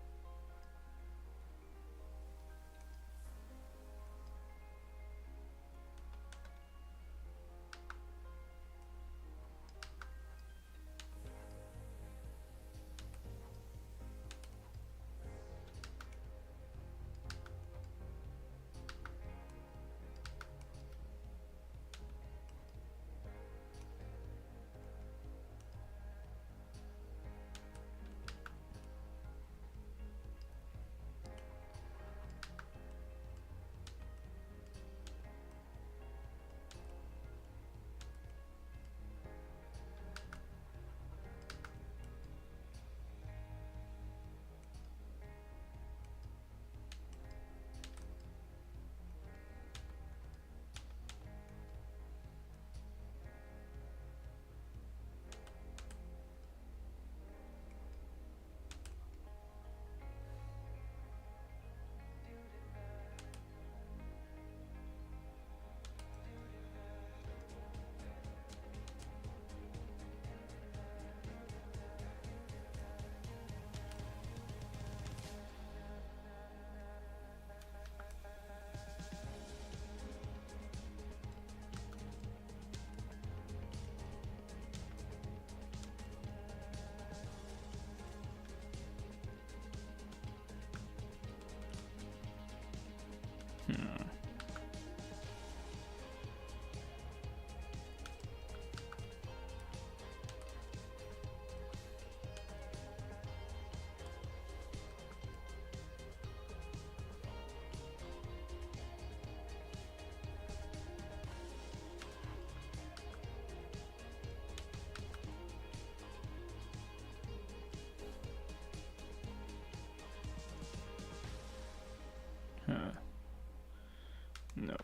No.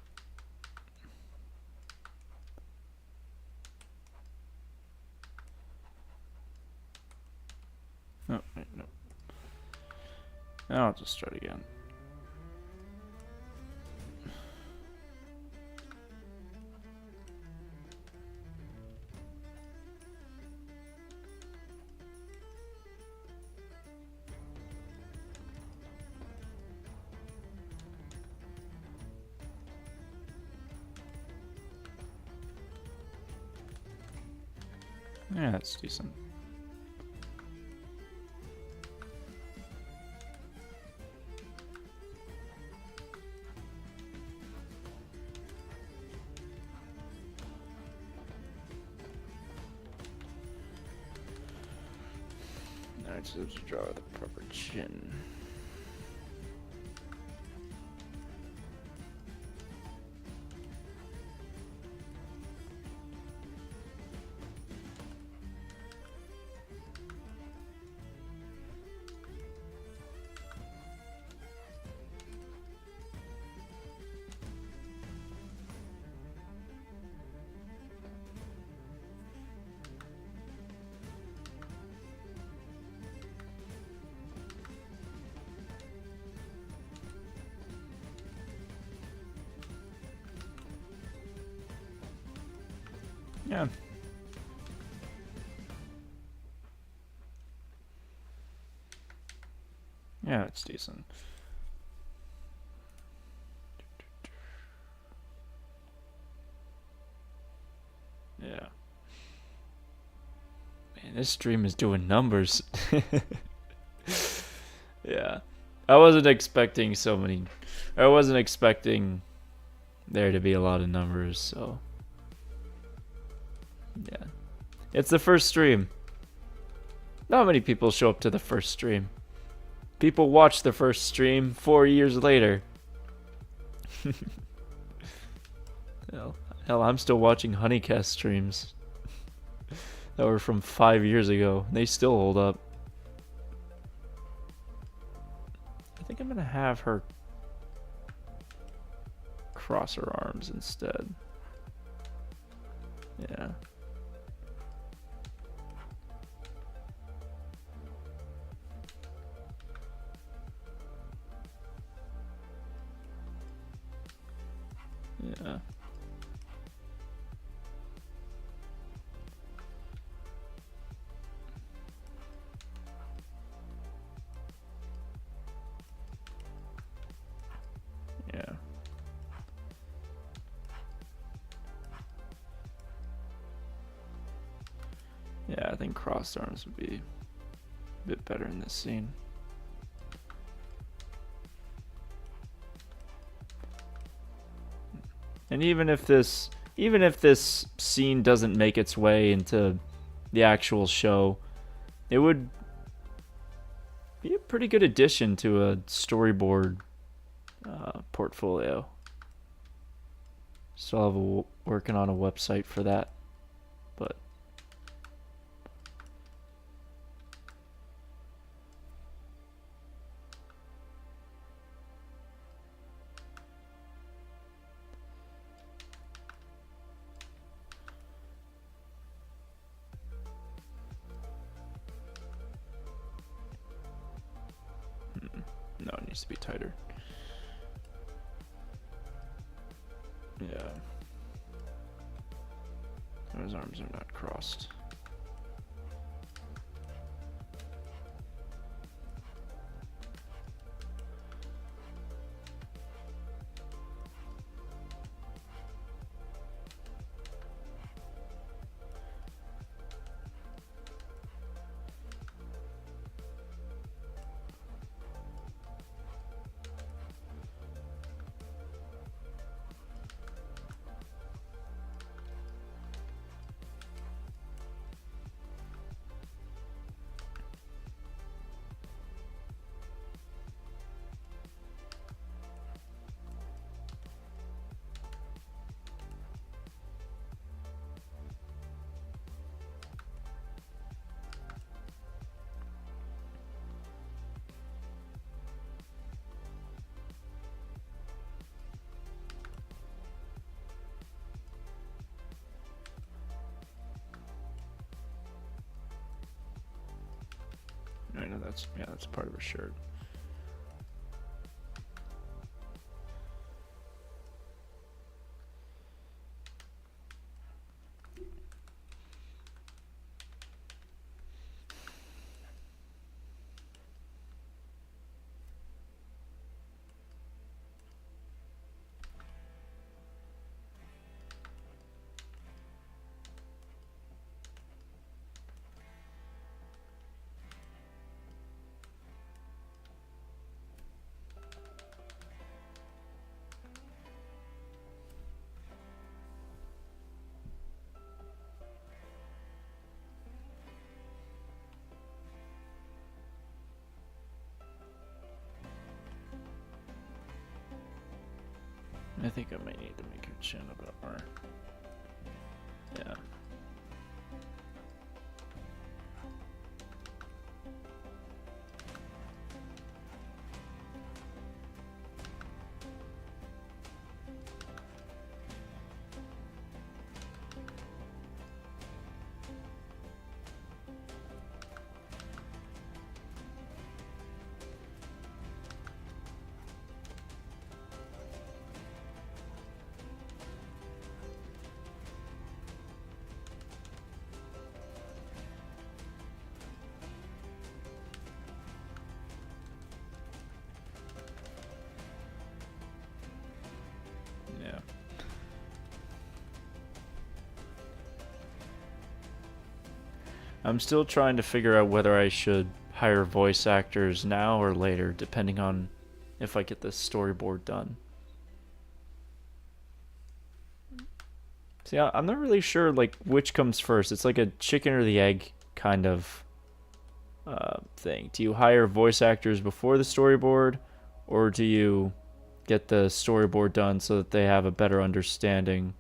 No, wait, no. I'll just start again. Yeah, that's decent. Alright, so let's draw the proper chin. Yeah. Yeah, it's decent. Yeah. Man, this stream is doing numbers. Yeah. I wasn't expecting so many. I wasn't expecting there to be a lot of numbers, so. Yeah. It's the first stream. Not many people show up to the first stream. People watch the first stream 4 years later. Hell, I'm still watching Honeycast streams that were from 5 years ago. They still hold up. I think I'm gonna have her cross her arms instead. Yeah. Yeah. Yeah, I think crossed arms would be a bit better in this scene. And even if this scene doesn't make its way into the actual show, it would be a pretty good addition to a storyboard portfolio. Still have working on a website for that, but no, it needs to be tighter. Yeah. Those arms are not crossed. I know that's part of her shirt. I think I might need to make her chin a bit more. Yeah. Yeah. I'm still trying to figure out whether I should hire voice actors now or later, depending on if I get this storyboard done. See, I'm not really sure like which comes first. It's like a chicken or the egg kind of thing. Do you hire voice actors before the storyboard, or do you get the storyboard done so that they have a better understanding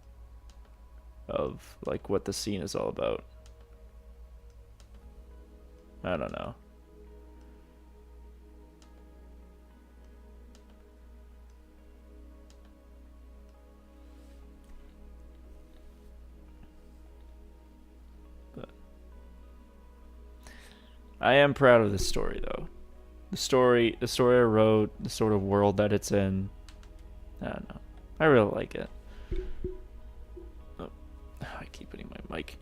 of like what the scene is all about? I don't know. But I am proud of this story though. The story I wrote, the sort of world that it's in. I don't know. I really like it. Oh, I keep hitting my mic.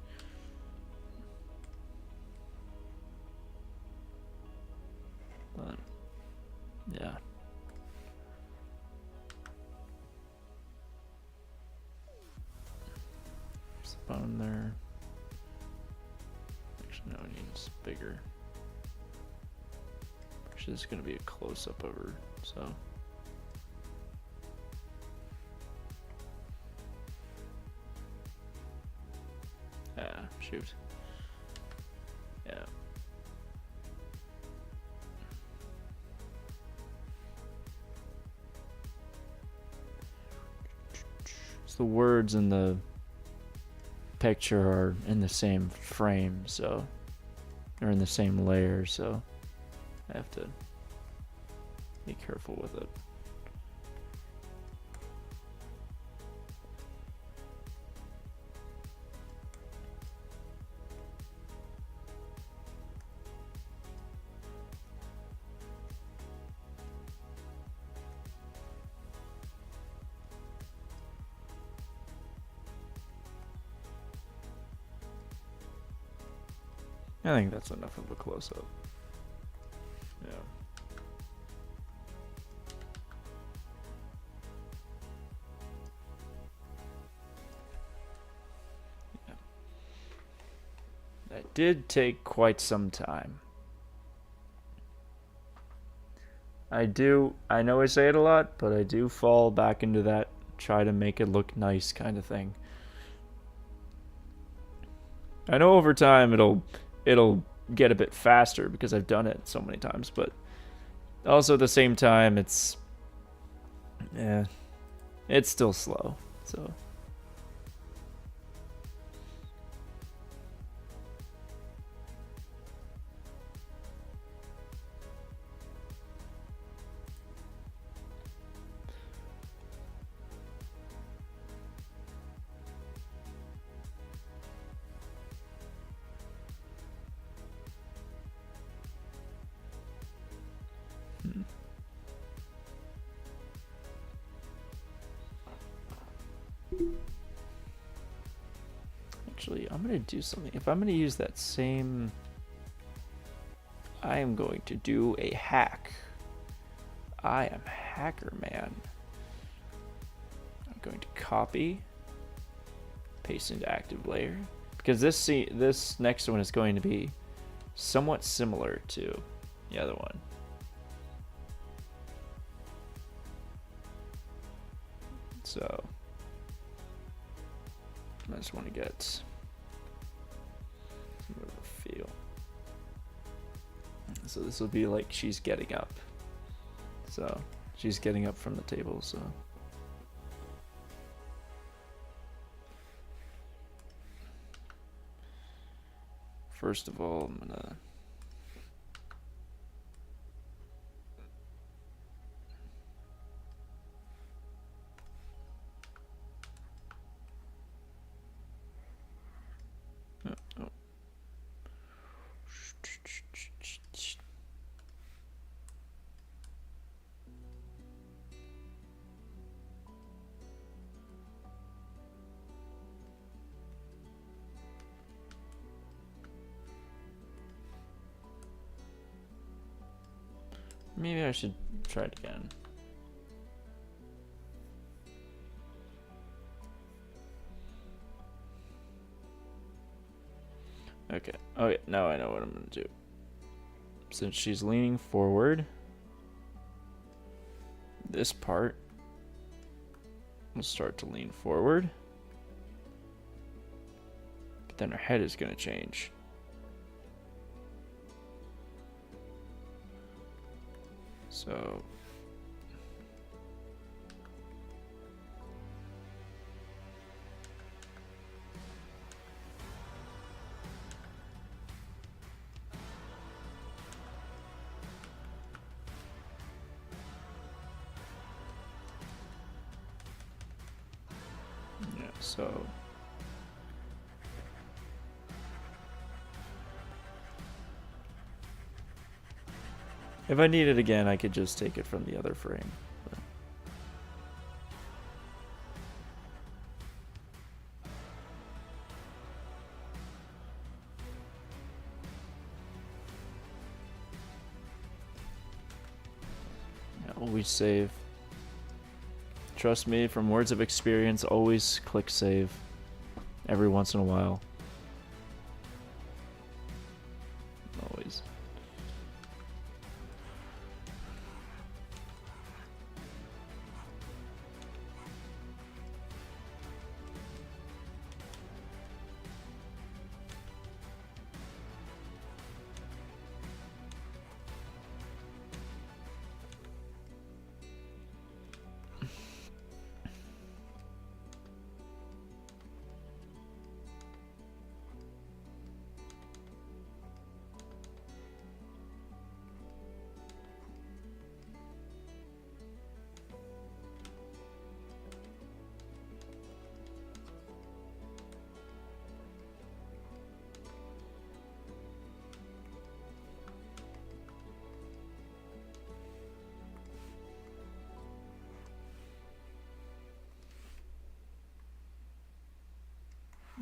But, yeah. There's a bone there. It's bigger. Actually, this is gonna be a close-up of her, so. Ah, shoot. Yeah. So the words in the picture are in the same frame, so they're in the same layer, so I have to be careful with it. I think that's enough of a close-up. Yeah. Yeah. That did take quite some time. I know I say it a lot, but I do fall back into that try to make it look nice kind of thing. I know over time it'll get a bit faster because I've done it so many times, but also at the same time it's still slow, so actually, I'm going to do something. If I'm going to use that same... I am going to do a hack. I am hacker man. I'm going to copy, paste into active layer. Because this next one is going to be somewhat similar to the other one. So I just want to get some of a feel. So this will be like she's getting up. So she's getting up from the table, so. First of all, I'm gonna maybe I should try it again. Okay. Okay, now I know what I'm gonna do. Since she's leaning forward, this part will start to lean forward. But then her head is gonna change. So yeah, so if I need it again, I could just take it from the other frame. But yeah, always save. Trust me, from words of experience, always click save every once in a while. is.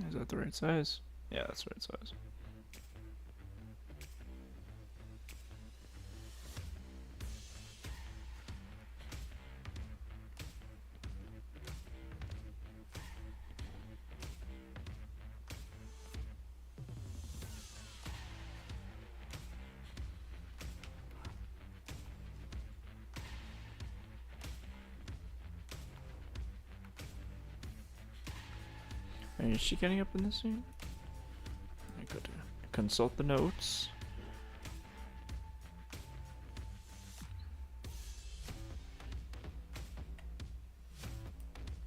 Is that the right size? Yeah, that's the right size. And is she getting up in this scene? I go to consult the notes.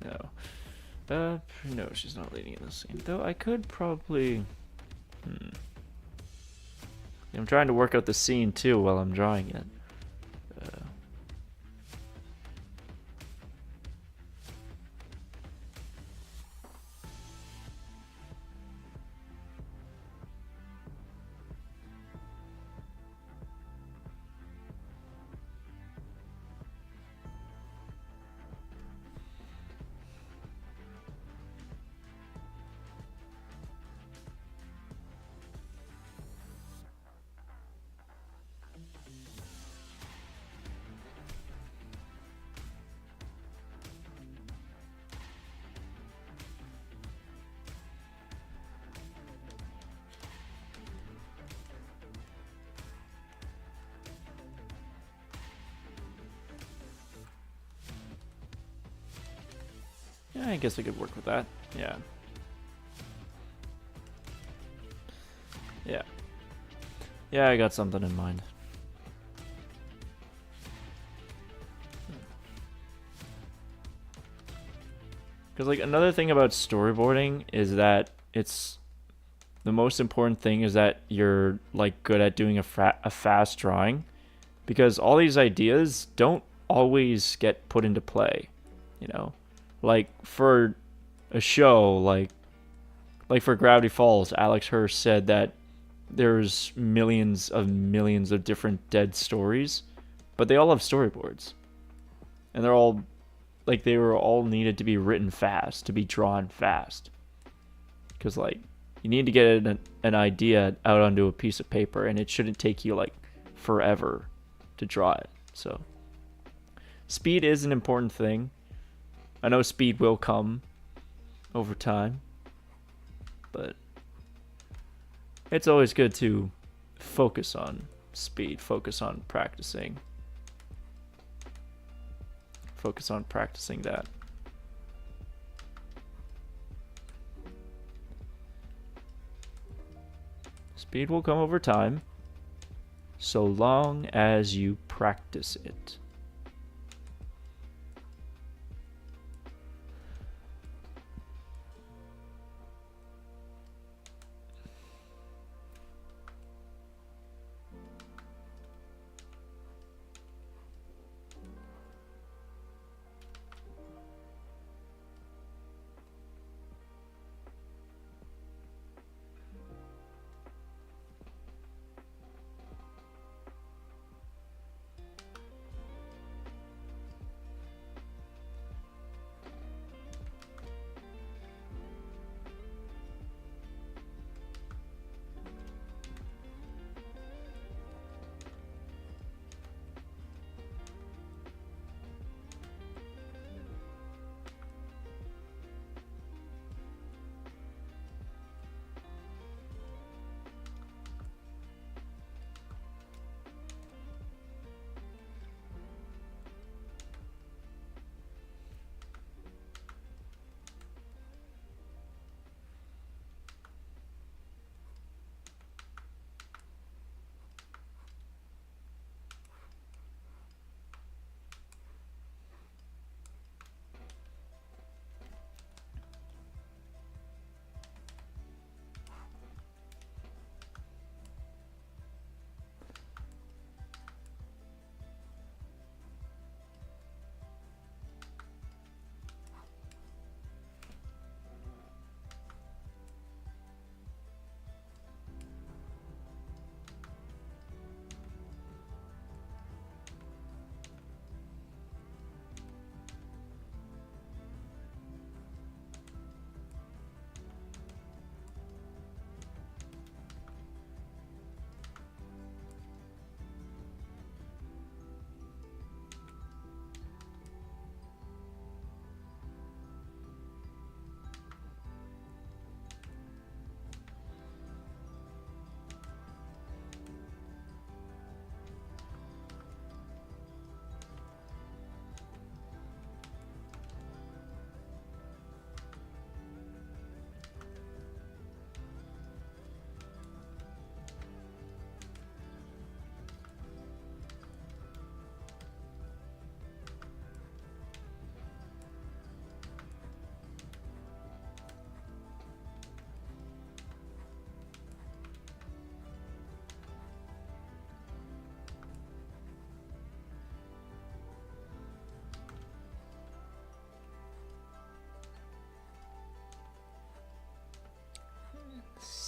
No. No, she's not leading in this scene. Though I could probably... I'm trying to work out the scene too while I'm drawing it. Yeah, I guess I could work with that. Yeah. Yeah. Yeah, I got something in mind. Because, like, another thing about storyboarding is that it's... The most important thing is that you're, like, good at doing a fast drawing. Because all these ideas don't always get put into play, you know? Like, for a show, like for Gravity Falls, Alex Hirsch said that there's millions of different dead stories, but they all have storyboards. And they're all, like, they were all needed to be written fast, to be drawn fast. Because, like, you need to get an idea out onto a piece of paper, and it shouldn't take you, like, forever to draw it. So, speed is an important thing. I know speed will come over time, but it's always good to focus on speed, focus on practicing. Focus on practicing that. Speed will come over time, so long as you practice it.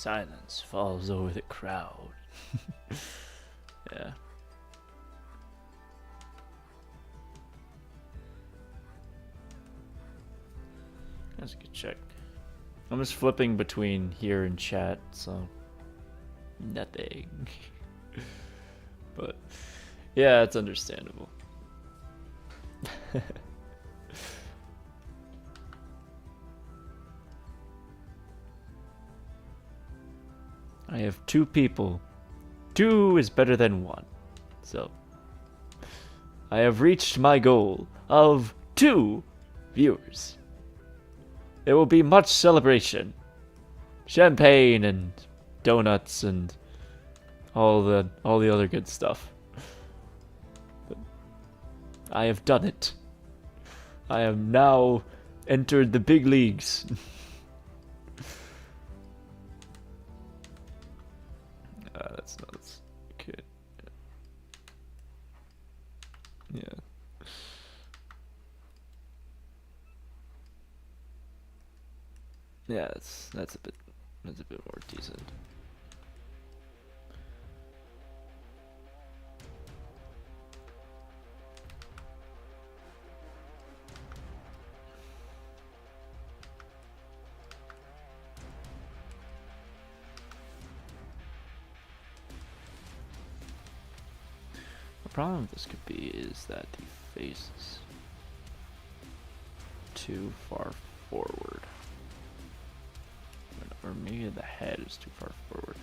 Silence falls over the crowd. Yeah. That's a good check. I'm just flipping between here and chat, so nothing. But yeah, it's understandable. I have 2 people. 2 is better than 1. So I have reached my goal of 2 viewers. There will be much celebration. Champagne and donuts and all the other good stuff. But I have done it. I have now entered the big leagues. That's good. Yeah. Yeah, that's a bit more decent. The problem with this could be is that the face is too far forward. Or maybe the head is too far forward.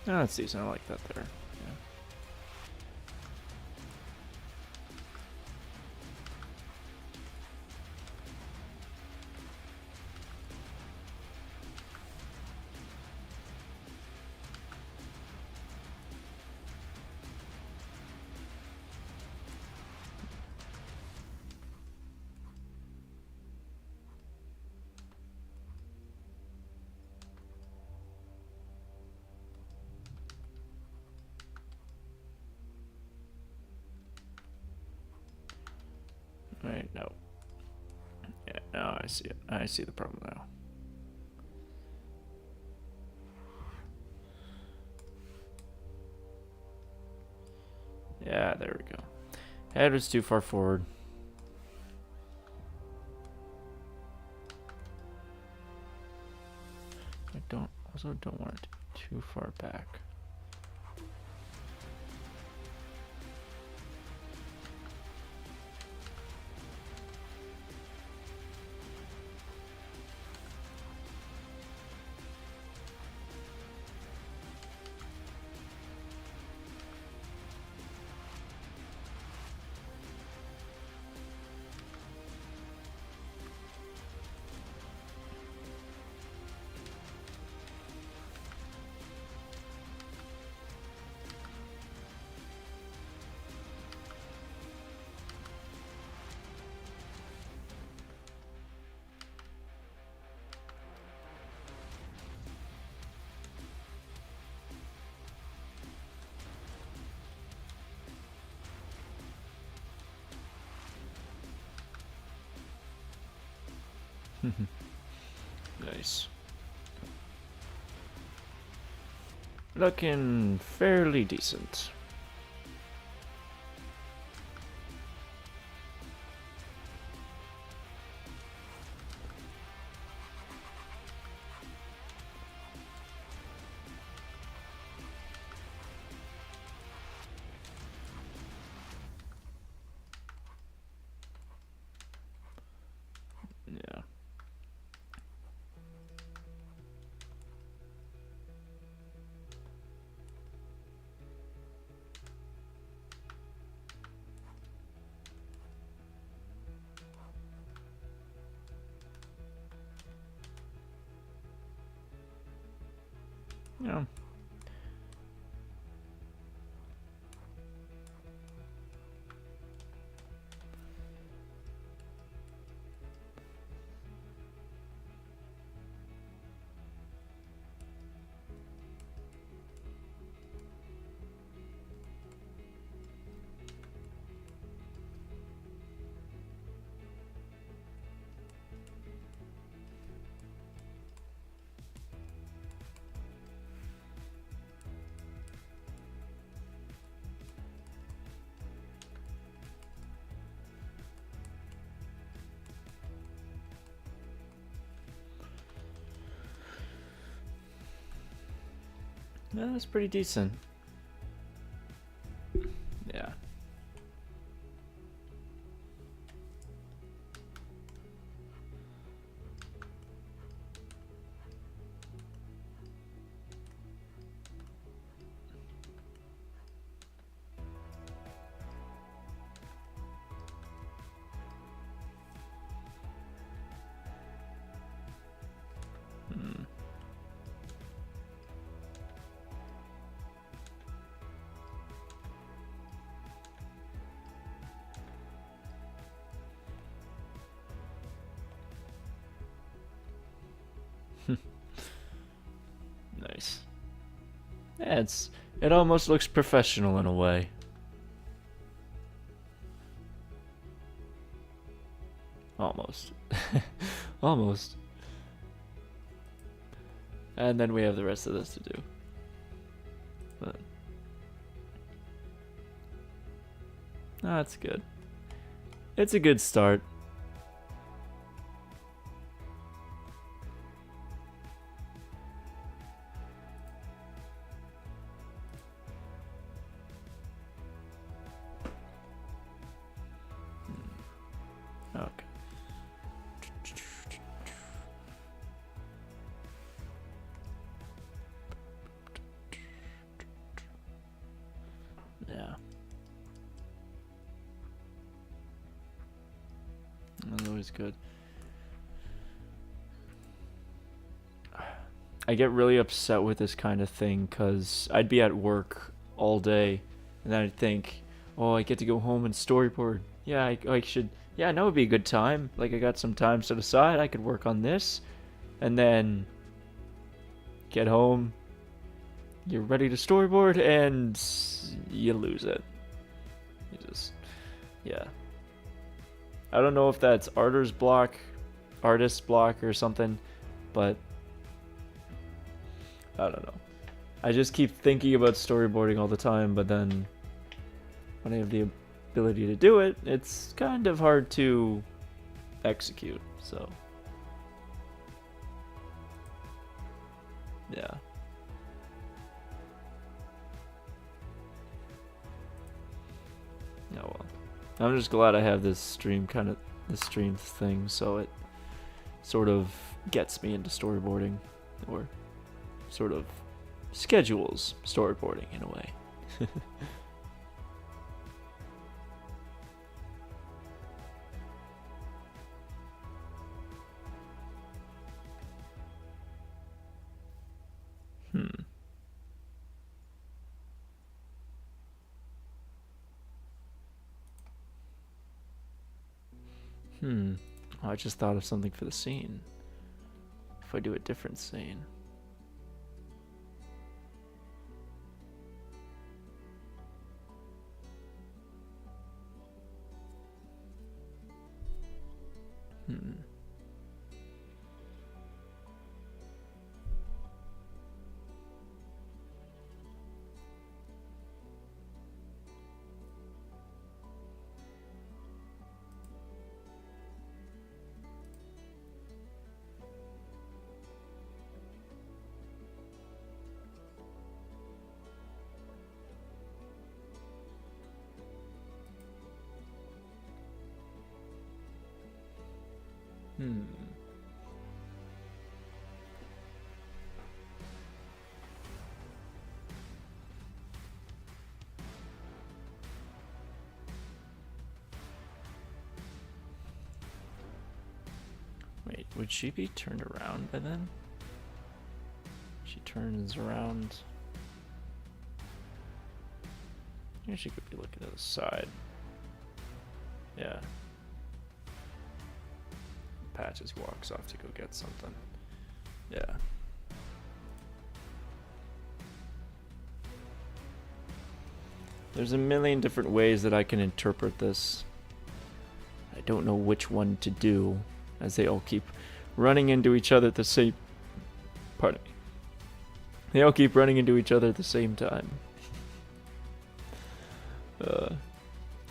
Oh, that's decent. I like that there. Yeah. Right, no. Yeah, no, I see it. I see the problem now. Yeah, there we go. Head was too far forward. I also don't want it to be too far back. Nice. Looking fairly decent. Yeah. Yeah. Yeah, that's pretty decent. Yeah. Hmm. Nice. Yeah, it almost looks professional in a way. Almost. Almost. And then we have the rest of this to do. But that's good. It's a good start. Okay. Yeah. That's always good. I get really upset with this kind of thing because I'd be at work all day and then I'd think, oh, I get to go home and storyboard. Yeah, I should. Yeah, now would be a good time. Like, I got some time set aside. I could work on this. And then get home. You're ready to storyboard and you lose it. You just. Yeah. I don't know if that's artist's block or something, but I don't know. I just keep thinking about storyboarding all the time, but then when I have the ability to do it, it's kind of hard to execute, so. Yeah. Oh well. I'm just glad I have this stream thing, so it sort of gets me into storyboarding, or sort of schedules storyboarding in a way. Oh, I just thought of something for the scene. If I do a different scene. Wait, would she be turned around by then? She turns around. Yeah, she could be looking to the side. Yeah. Patches walks off to go get something. Yeah. There's a million different ways that I can interpret this. I don't know which one to do, as they all keep running into each other at the same... Pardon me. They all keep running into each other at the same time.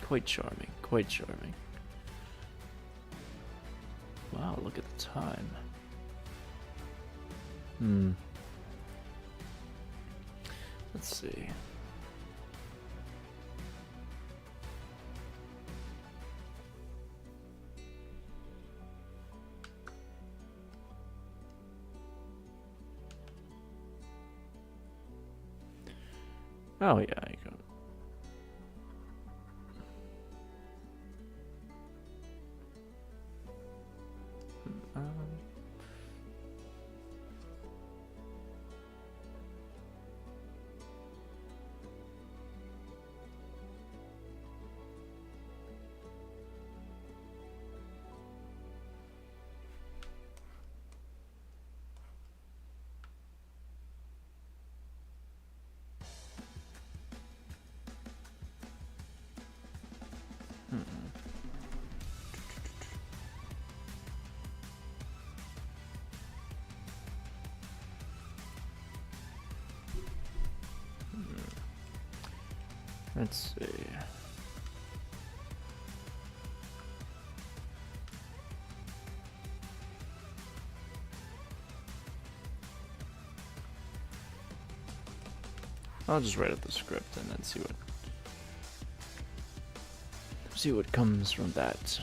Quite charming, quite charming. Wow, look at the time. Let's see. Oh yeah, you go. Let's see. I'll just write up the script and then see what comes from that.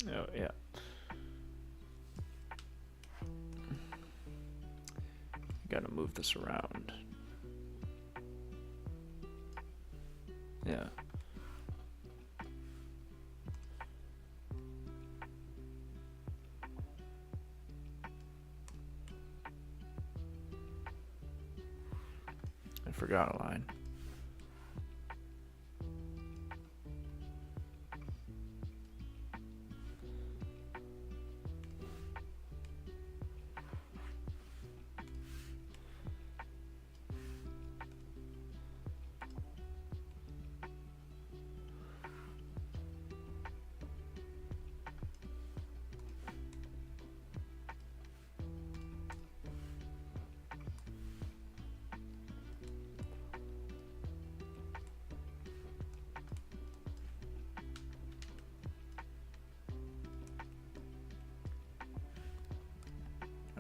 Oh yeah. Gotta move this around. Yeah. I forgot a line.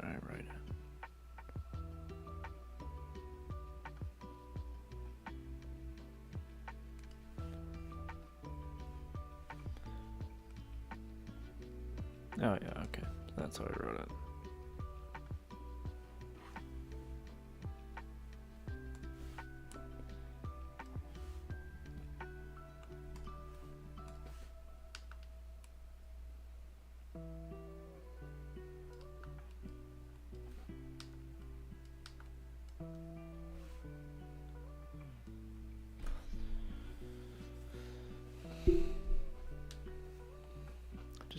Alright, right. Oh yeah, okay. That's how I wrote it.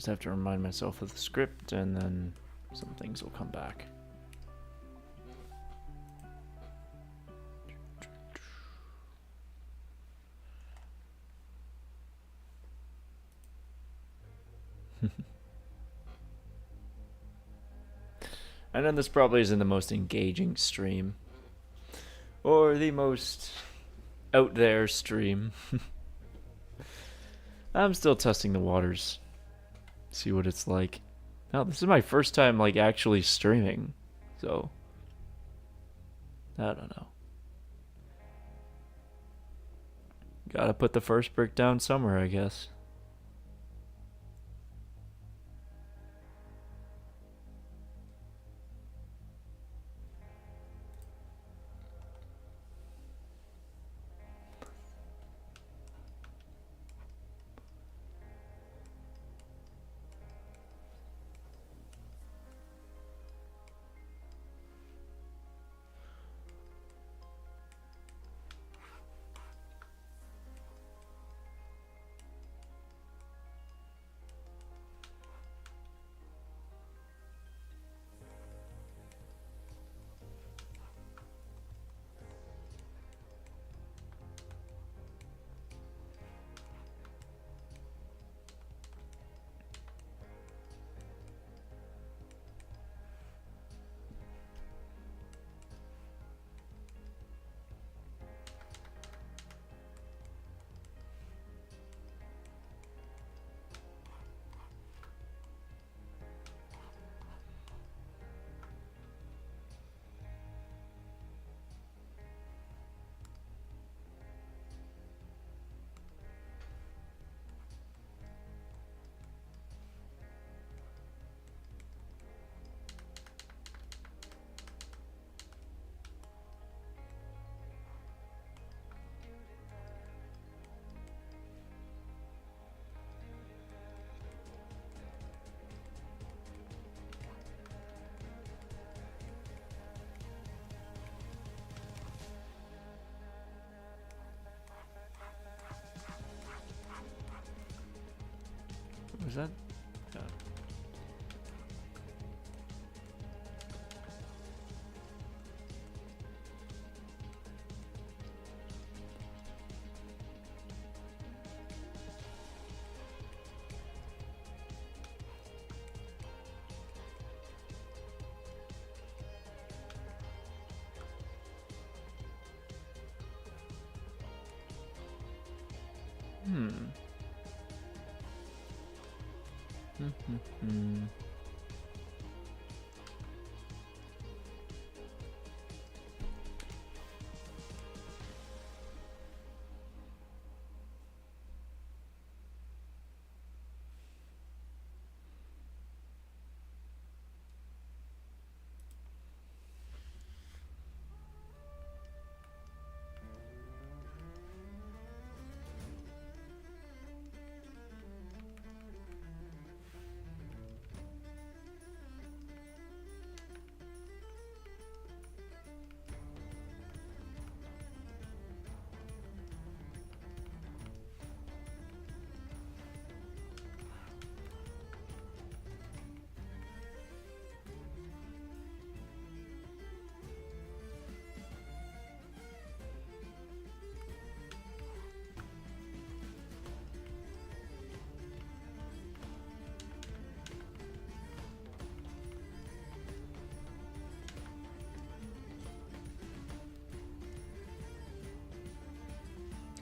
Just have to remind myself of the script, and then some things will come back. And then this probably isn't the most engaging stream, or the most out there stream. I'm still testing the waters, see what it's like. Now, this is my first time like actually streaming, so I don't know. Gotta put the first brick down somewhere, I guess. What was that?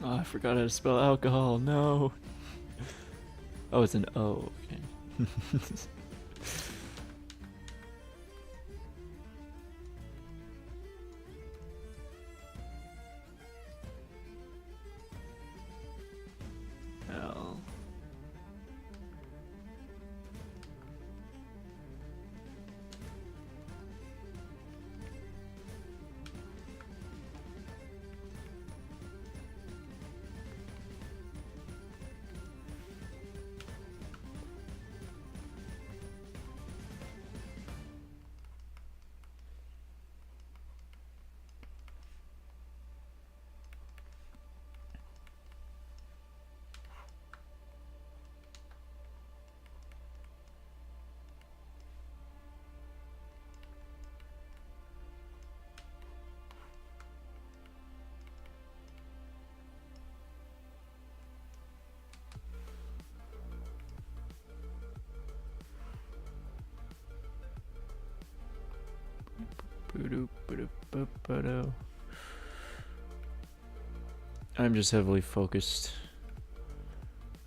Oh, I forgot how to spell alcohol. No. Oh, it's an O. Okay. L. I'm just heavily focused.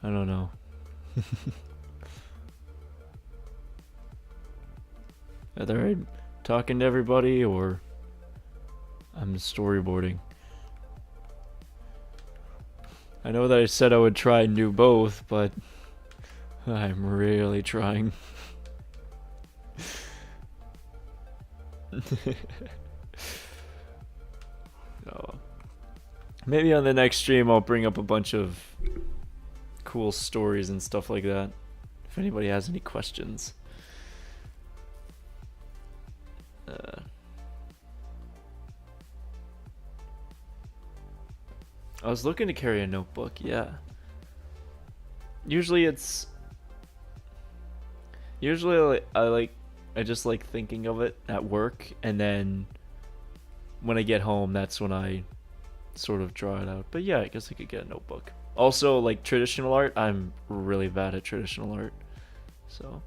I don't know. Either I'm talking to everybody or I'm storyboarding. I know that I said I would try and do both, but I'm really trying. Oh. Maybe on the next stream I'll bring up a bunch of cool stories and stuff like that, if anybody has any questions. I was looking to carry a notebook, yeah. Usually I just like thinking of it at work, and then when I get home, that's when I sort of draw it out. But yeah, I guess I could get a notebook. Also, like traditional art, I'm really bad at traditional art, so.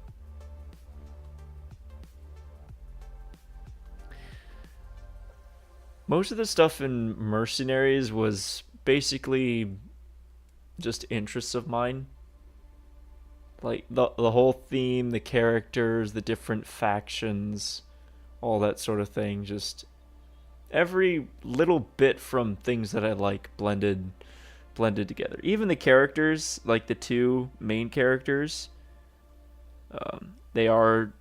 Most of the stuff in Mercenaries was basically just interests of mine. Like the whole theme, the characters, the different factions, all that sort of thing. Just every little bit from things that I like blended together. Even the characters, like the two main characters, they are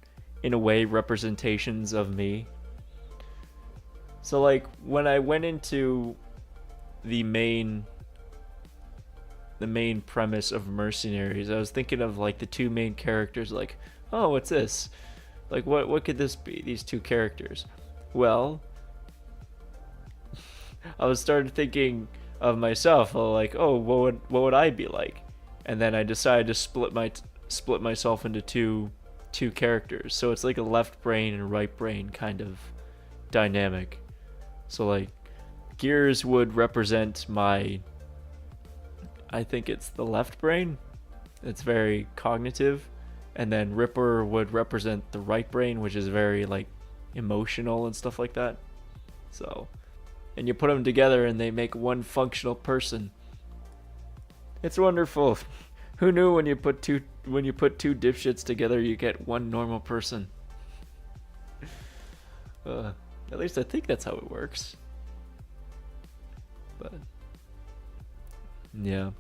in a way representations of me. So like when I went into the main premise of Mercenaries, I was thinking of like the two main characters, like, oh, what's this? Like what could this be? These two characters. Well, I was started thinking of myself, like, oh, what would I be like? And then I decided to split myself into two characters. So it's like a left brain and right brain kind of dynamic. So like Gears would represent my, I think it's the left brain. It's very cognitive. And then Ripper would represent the right brain, which is very like emotional and stuff like that. So, and you put them together and they make one functional person. It's wonderful. Who knew when you put two dipshits together you get one normal person? At least I think that's how it works. But yeah.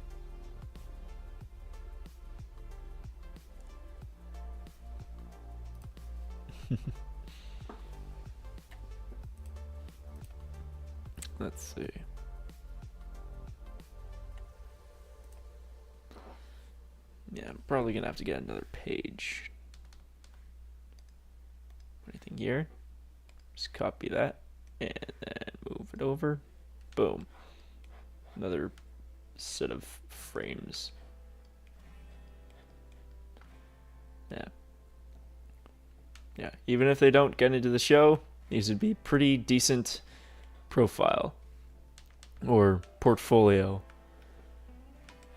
Let's see. Yeah, I'm probably gonna have to get another page. Anything here? Just copy that and then move it over. Boom. Another set of frames. Yeah. Yeah, even if they don't get into the show, these would be pretty decent profile or portfolio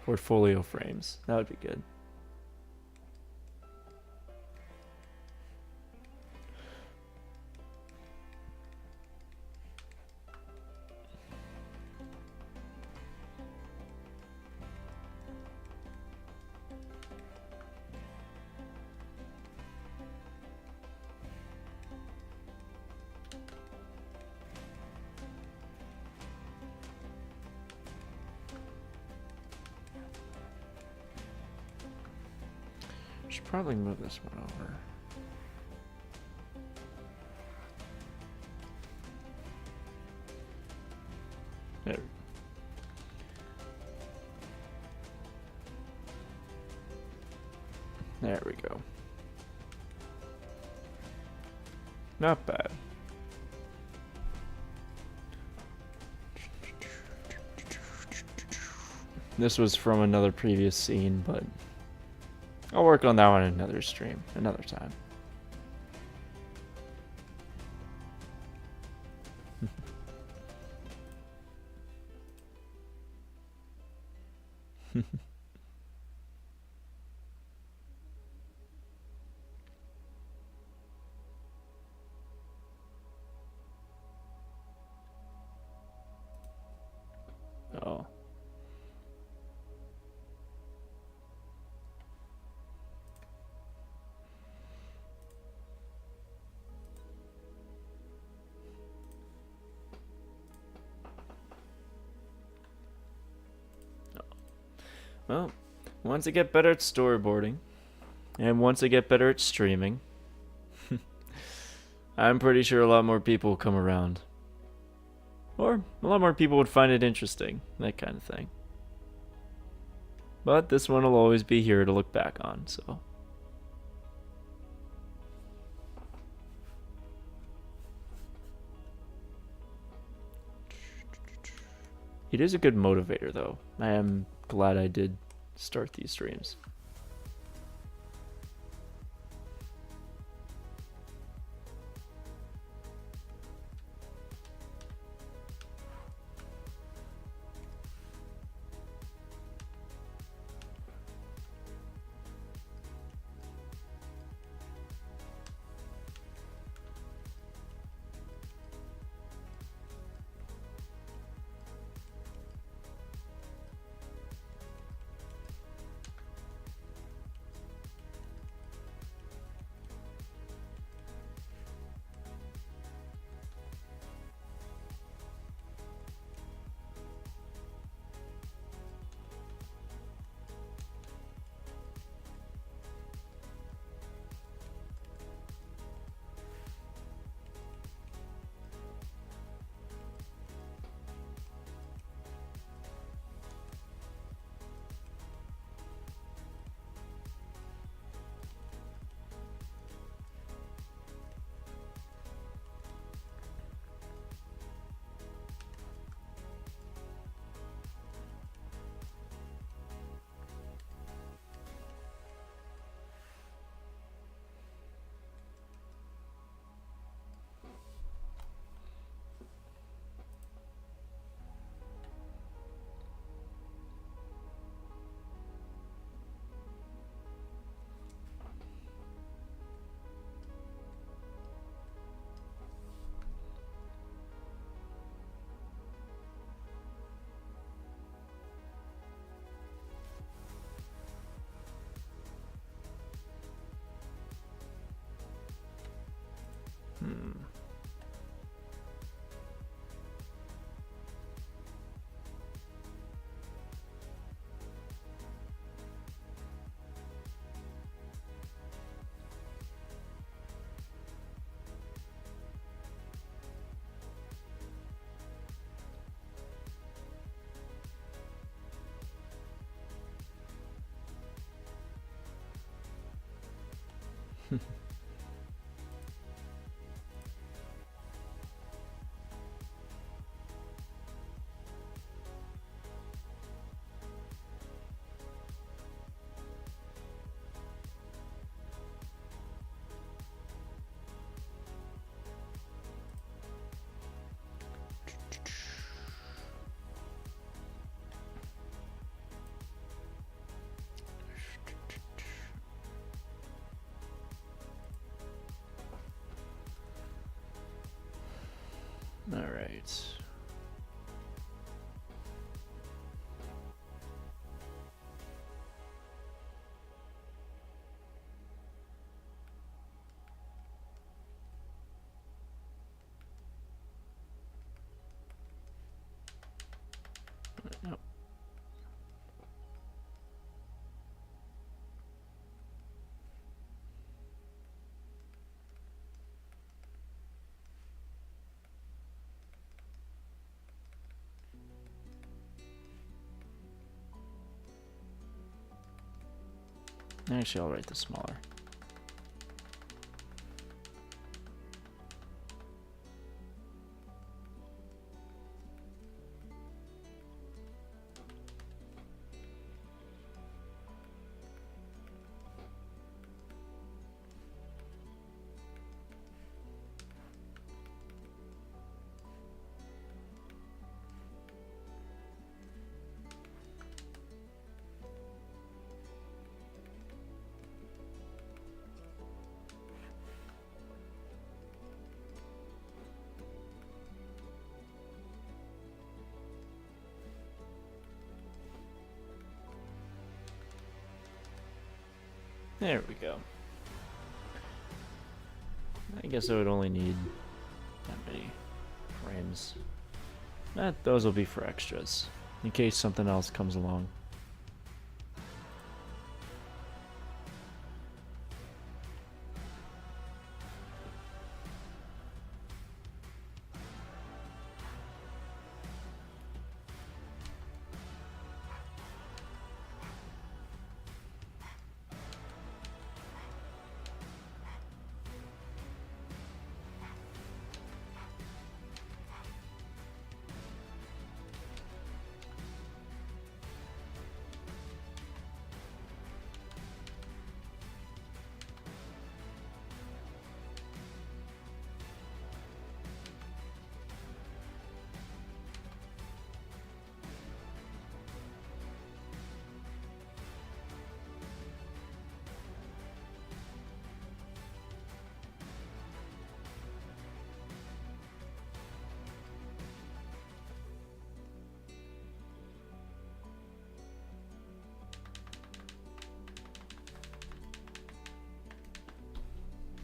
frames. That would be good. Should probably move this one over. There we go. Not bad. This was from another previous scene, but I'll work on that one in another stream, another time. Well, once I get better at storyboarding, and once I get better at streaming, I'm pretty sure a lot more people will come around. Or a lot more people would find it interesting, that kind of thing. But this one will always be here to look back on, so. It is a good motivator, though. I am glad I did start these streams. All right. Nope. Actually, I'll write this smaller. There we go. I guess I would only need that many frames. Those will be for extras, in case something else comes along.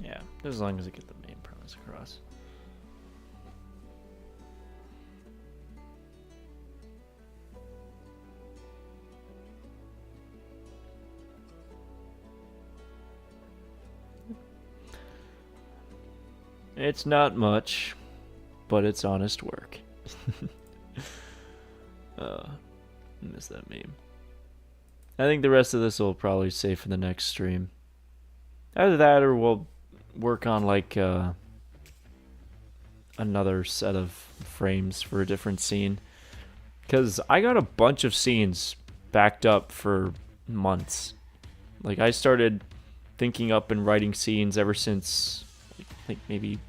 Yeah, as long as I get the main premise across. It's not much, but it's honest work. Miss that meme. I think the rest of this will probably save for the next stream. Either that or we'll work on like another set of frames for a different scene. Because I got a bunch of scenes backed up for months. Like I started thinking up and writing scenes ever since like maybe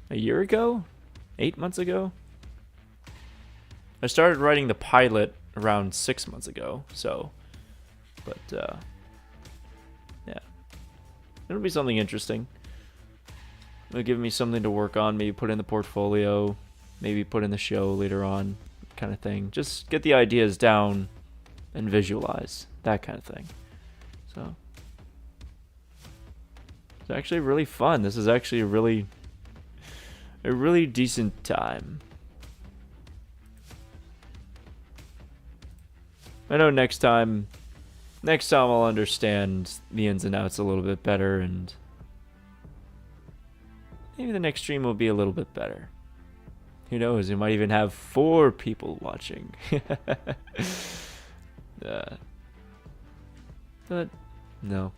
a year ago? 8 months ago? I started writing the pilot around 6 months ago, so but yeah. It'll be something interesting. It'll give me something to work on, maybe put in the portfolio, maybe put in the show later on, kind of thing. Just get the ideas down and visualize, that kind of thing. So it's actually really fun. This is actually a really decent time. I know next time I'll understand the ins and outs a little bit better, and maybe the next stream will be a little bit better. Who knows? We might even have 4 people watching. But no,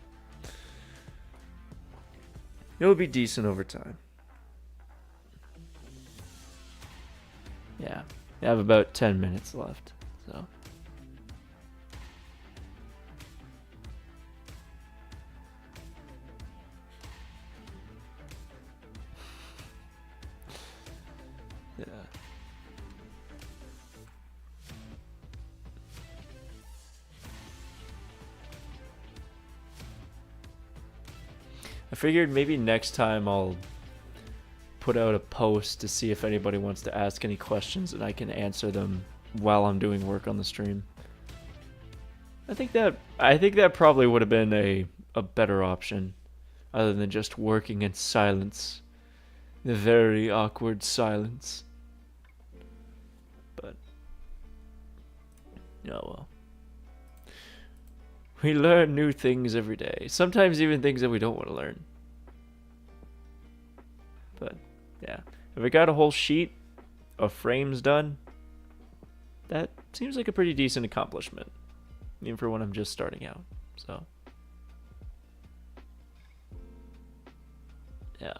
it'll be decent over time. Yeah, I have about 10 minutes left, so. Yeah. I figured maybe next time I'll put out a post to see if anybody wants to ask any questions and I can answer them while I'm doing work on the stream. I think that probably would have been a better option, other than just working in silence. The very awkward silence. But oh well. We learn new things every day. Sometimes even things that we don't want to learn. But yeah, if I got a whole sheet of frames done, that seems like a pretty decent accomplishment, even for when I'm just starting out. So yeah.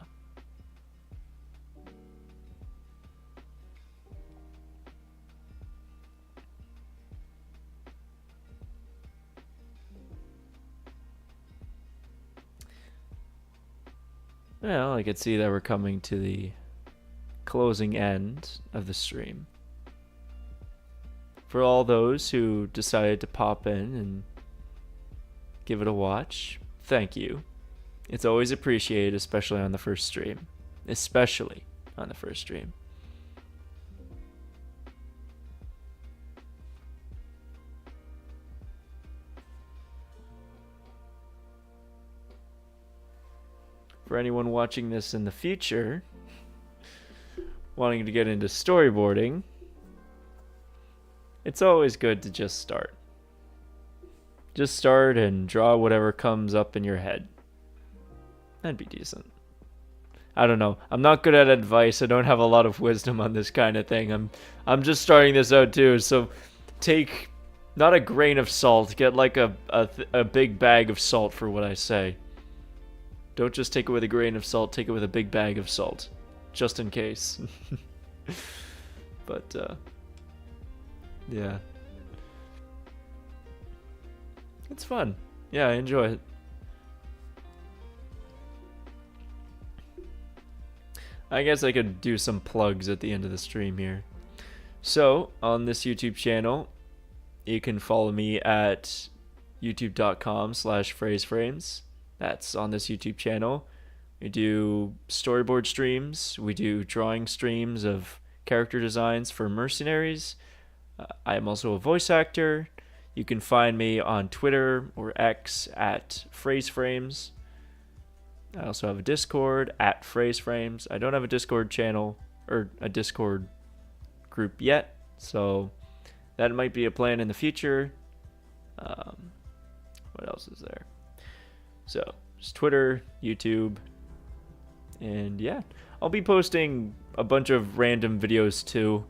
Well, I could see that we're coming to the closing end of the stream. For all those who decided to pop in and give it a watch, thank you. It's always appreciated, especially on the first stream. Especially on the first stream. For anyone watching this in the future, wanting to get into storyboarding, it's always good to just start. Just start and draw whatever comes up in your head. That'd be decent. I don't know. I'm not good at advice. I don't have a lot of wisdom on this kind of thing. I'm just starting this out too, so take not a grain of salt. Get like a big bag of salt for what I say. Don't just take it with a grain of salt, take it with a big bag of salt. Just in case. But, yeah. It's fun. Yeah, I enjoy it. I guess I could do some plugs at the end of the stream here. So, on this YouTube channel, you can follow me at youtube.com/FraseFrames. That's on this YouTube channel. We do storyboard streams. We do drawing streams of character designs for Mercenaries. I am also a voice actor. You can find me on Twitter or X at FraseFrames. I also have a Discord at FraseFrames. I don't have a Discord channel or a Discord group yet, so that might be a plan in the future. What else is there? So just Twitter, YouTube, and yeah, I'll be posting a bunch of random videos too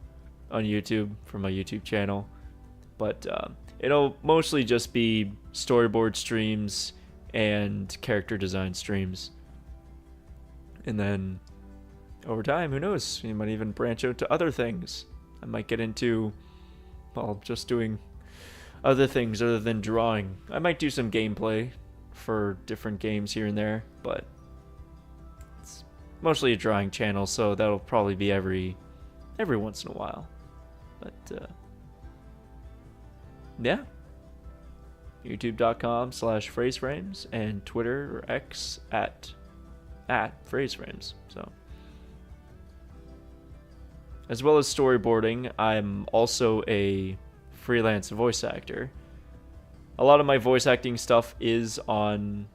on YouTube from my YouTube channel, but it'll mostly just be storyboard streams and character design streams. And then over time, who knows, you might even branch out to other things. I might get into, well, just doing other things other than drawing. I might do some gameplay for different games here and there, but it's mostly a drawing channel, so that'll probably be every once in a while. But yeah, youtube.com/FraseFrames and Twitter or X at FraseFrames. So, as well as storyboarding, I'm also a freelance voice actor. A lot of my voice acting stuff is on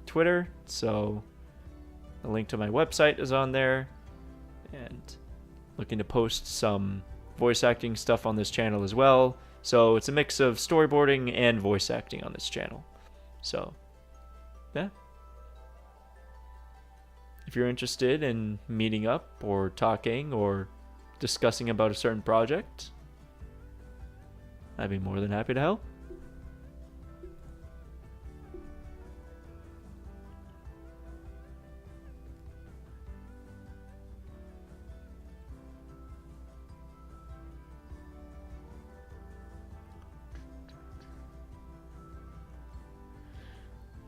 Twitter, so the link to my website is on there, and looking to post some voice acting stuff on this channel as well. So it's a mix of storyboarding and voice acting on this channel. So, yeah. If you're interested in meeting up or talking or discussing about a certain project, I'd be more than happy to help.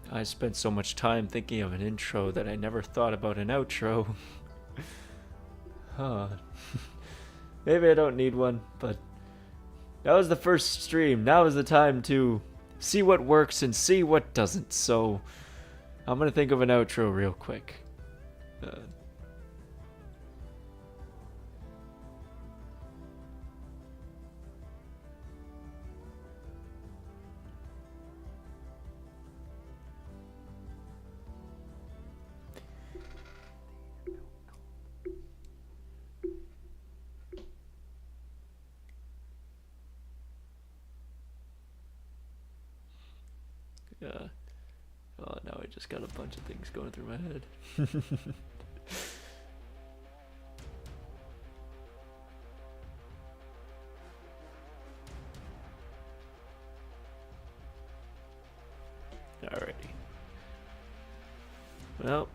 I spent so much time thinking of an intro that I never thought about an outro. Huh. Maybe I don't need one, but that was the first stream. Now is the time to see what works and see what doesn't. So I'm gonna think of an outro real quick. Oh, now I just got a bunch of things going through my head. Alrighty. Well,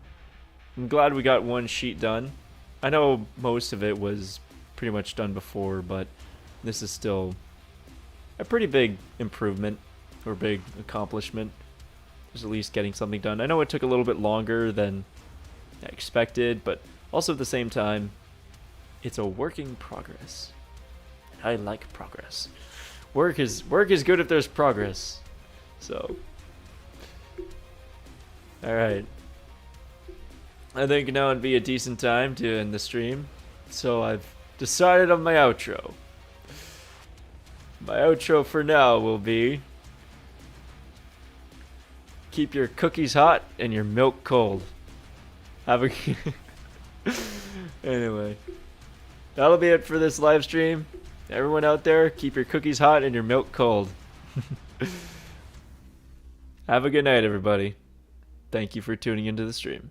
I'm glad we got one sheet done. I know most of it was pretty much done before, but this is still a pretty big improvement or big accomplishment. Just at least getting something done. I know it took a little bit longer than I expected, but also at the same time, it's a work in progress. And I like progress. Work is good if there's progress. So, all right. I think now would be a decent time to end the stream. So I've decided on my outro. My outro for now will be: keep your cookies hot and your milk cold. Have a anyway, that'll be it for this live stream. Everyone out there, keep your cookies hot and your milk cold. Have a good night, everybody. Thank you for tuning into the stream.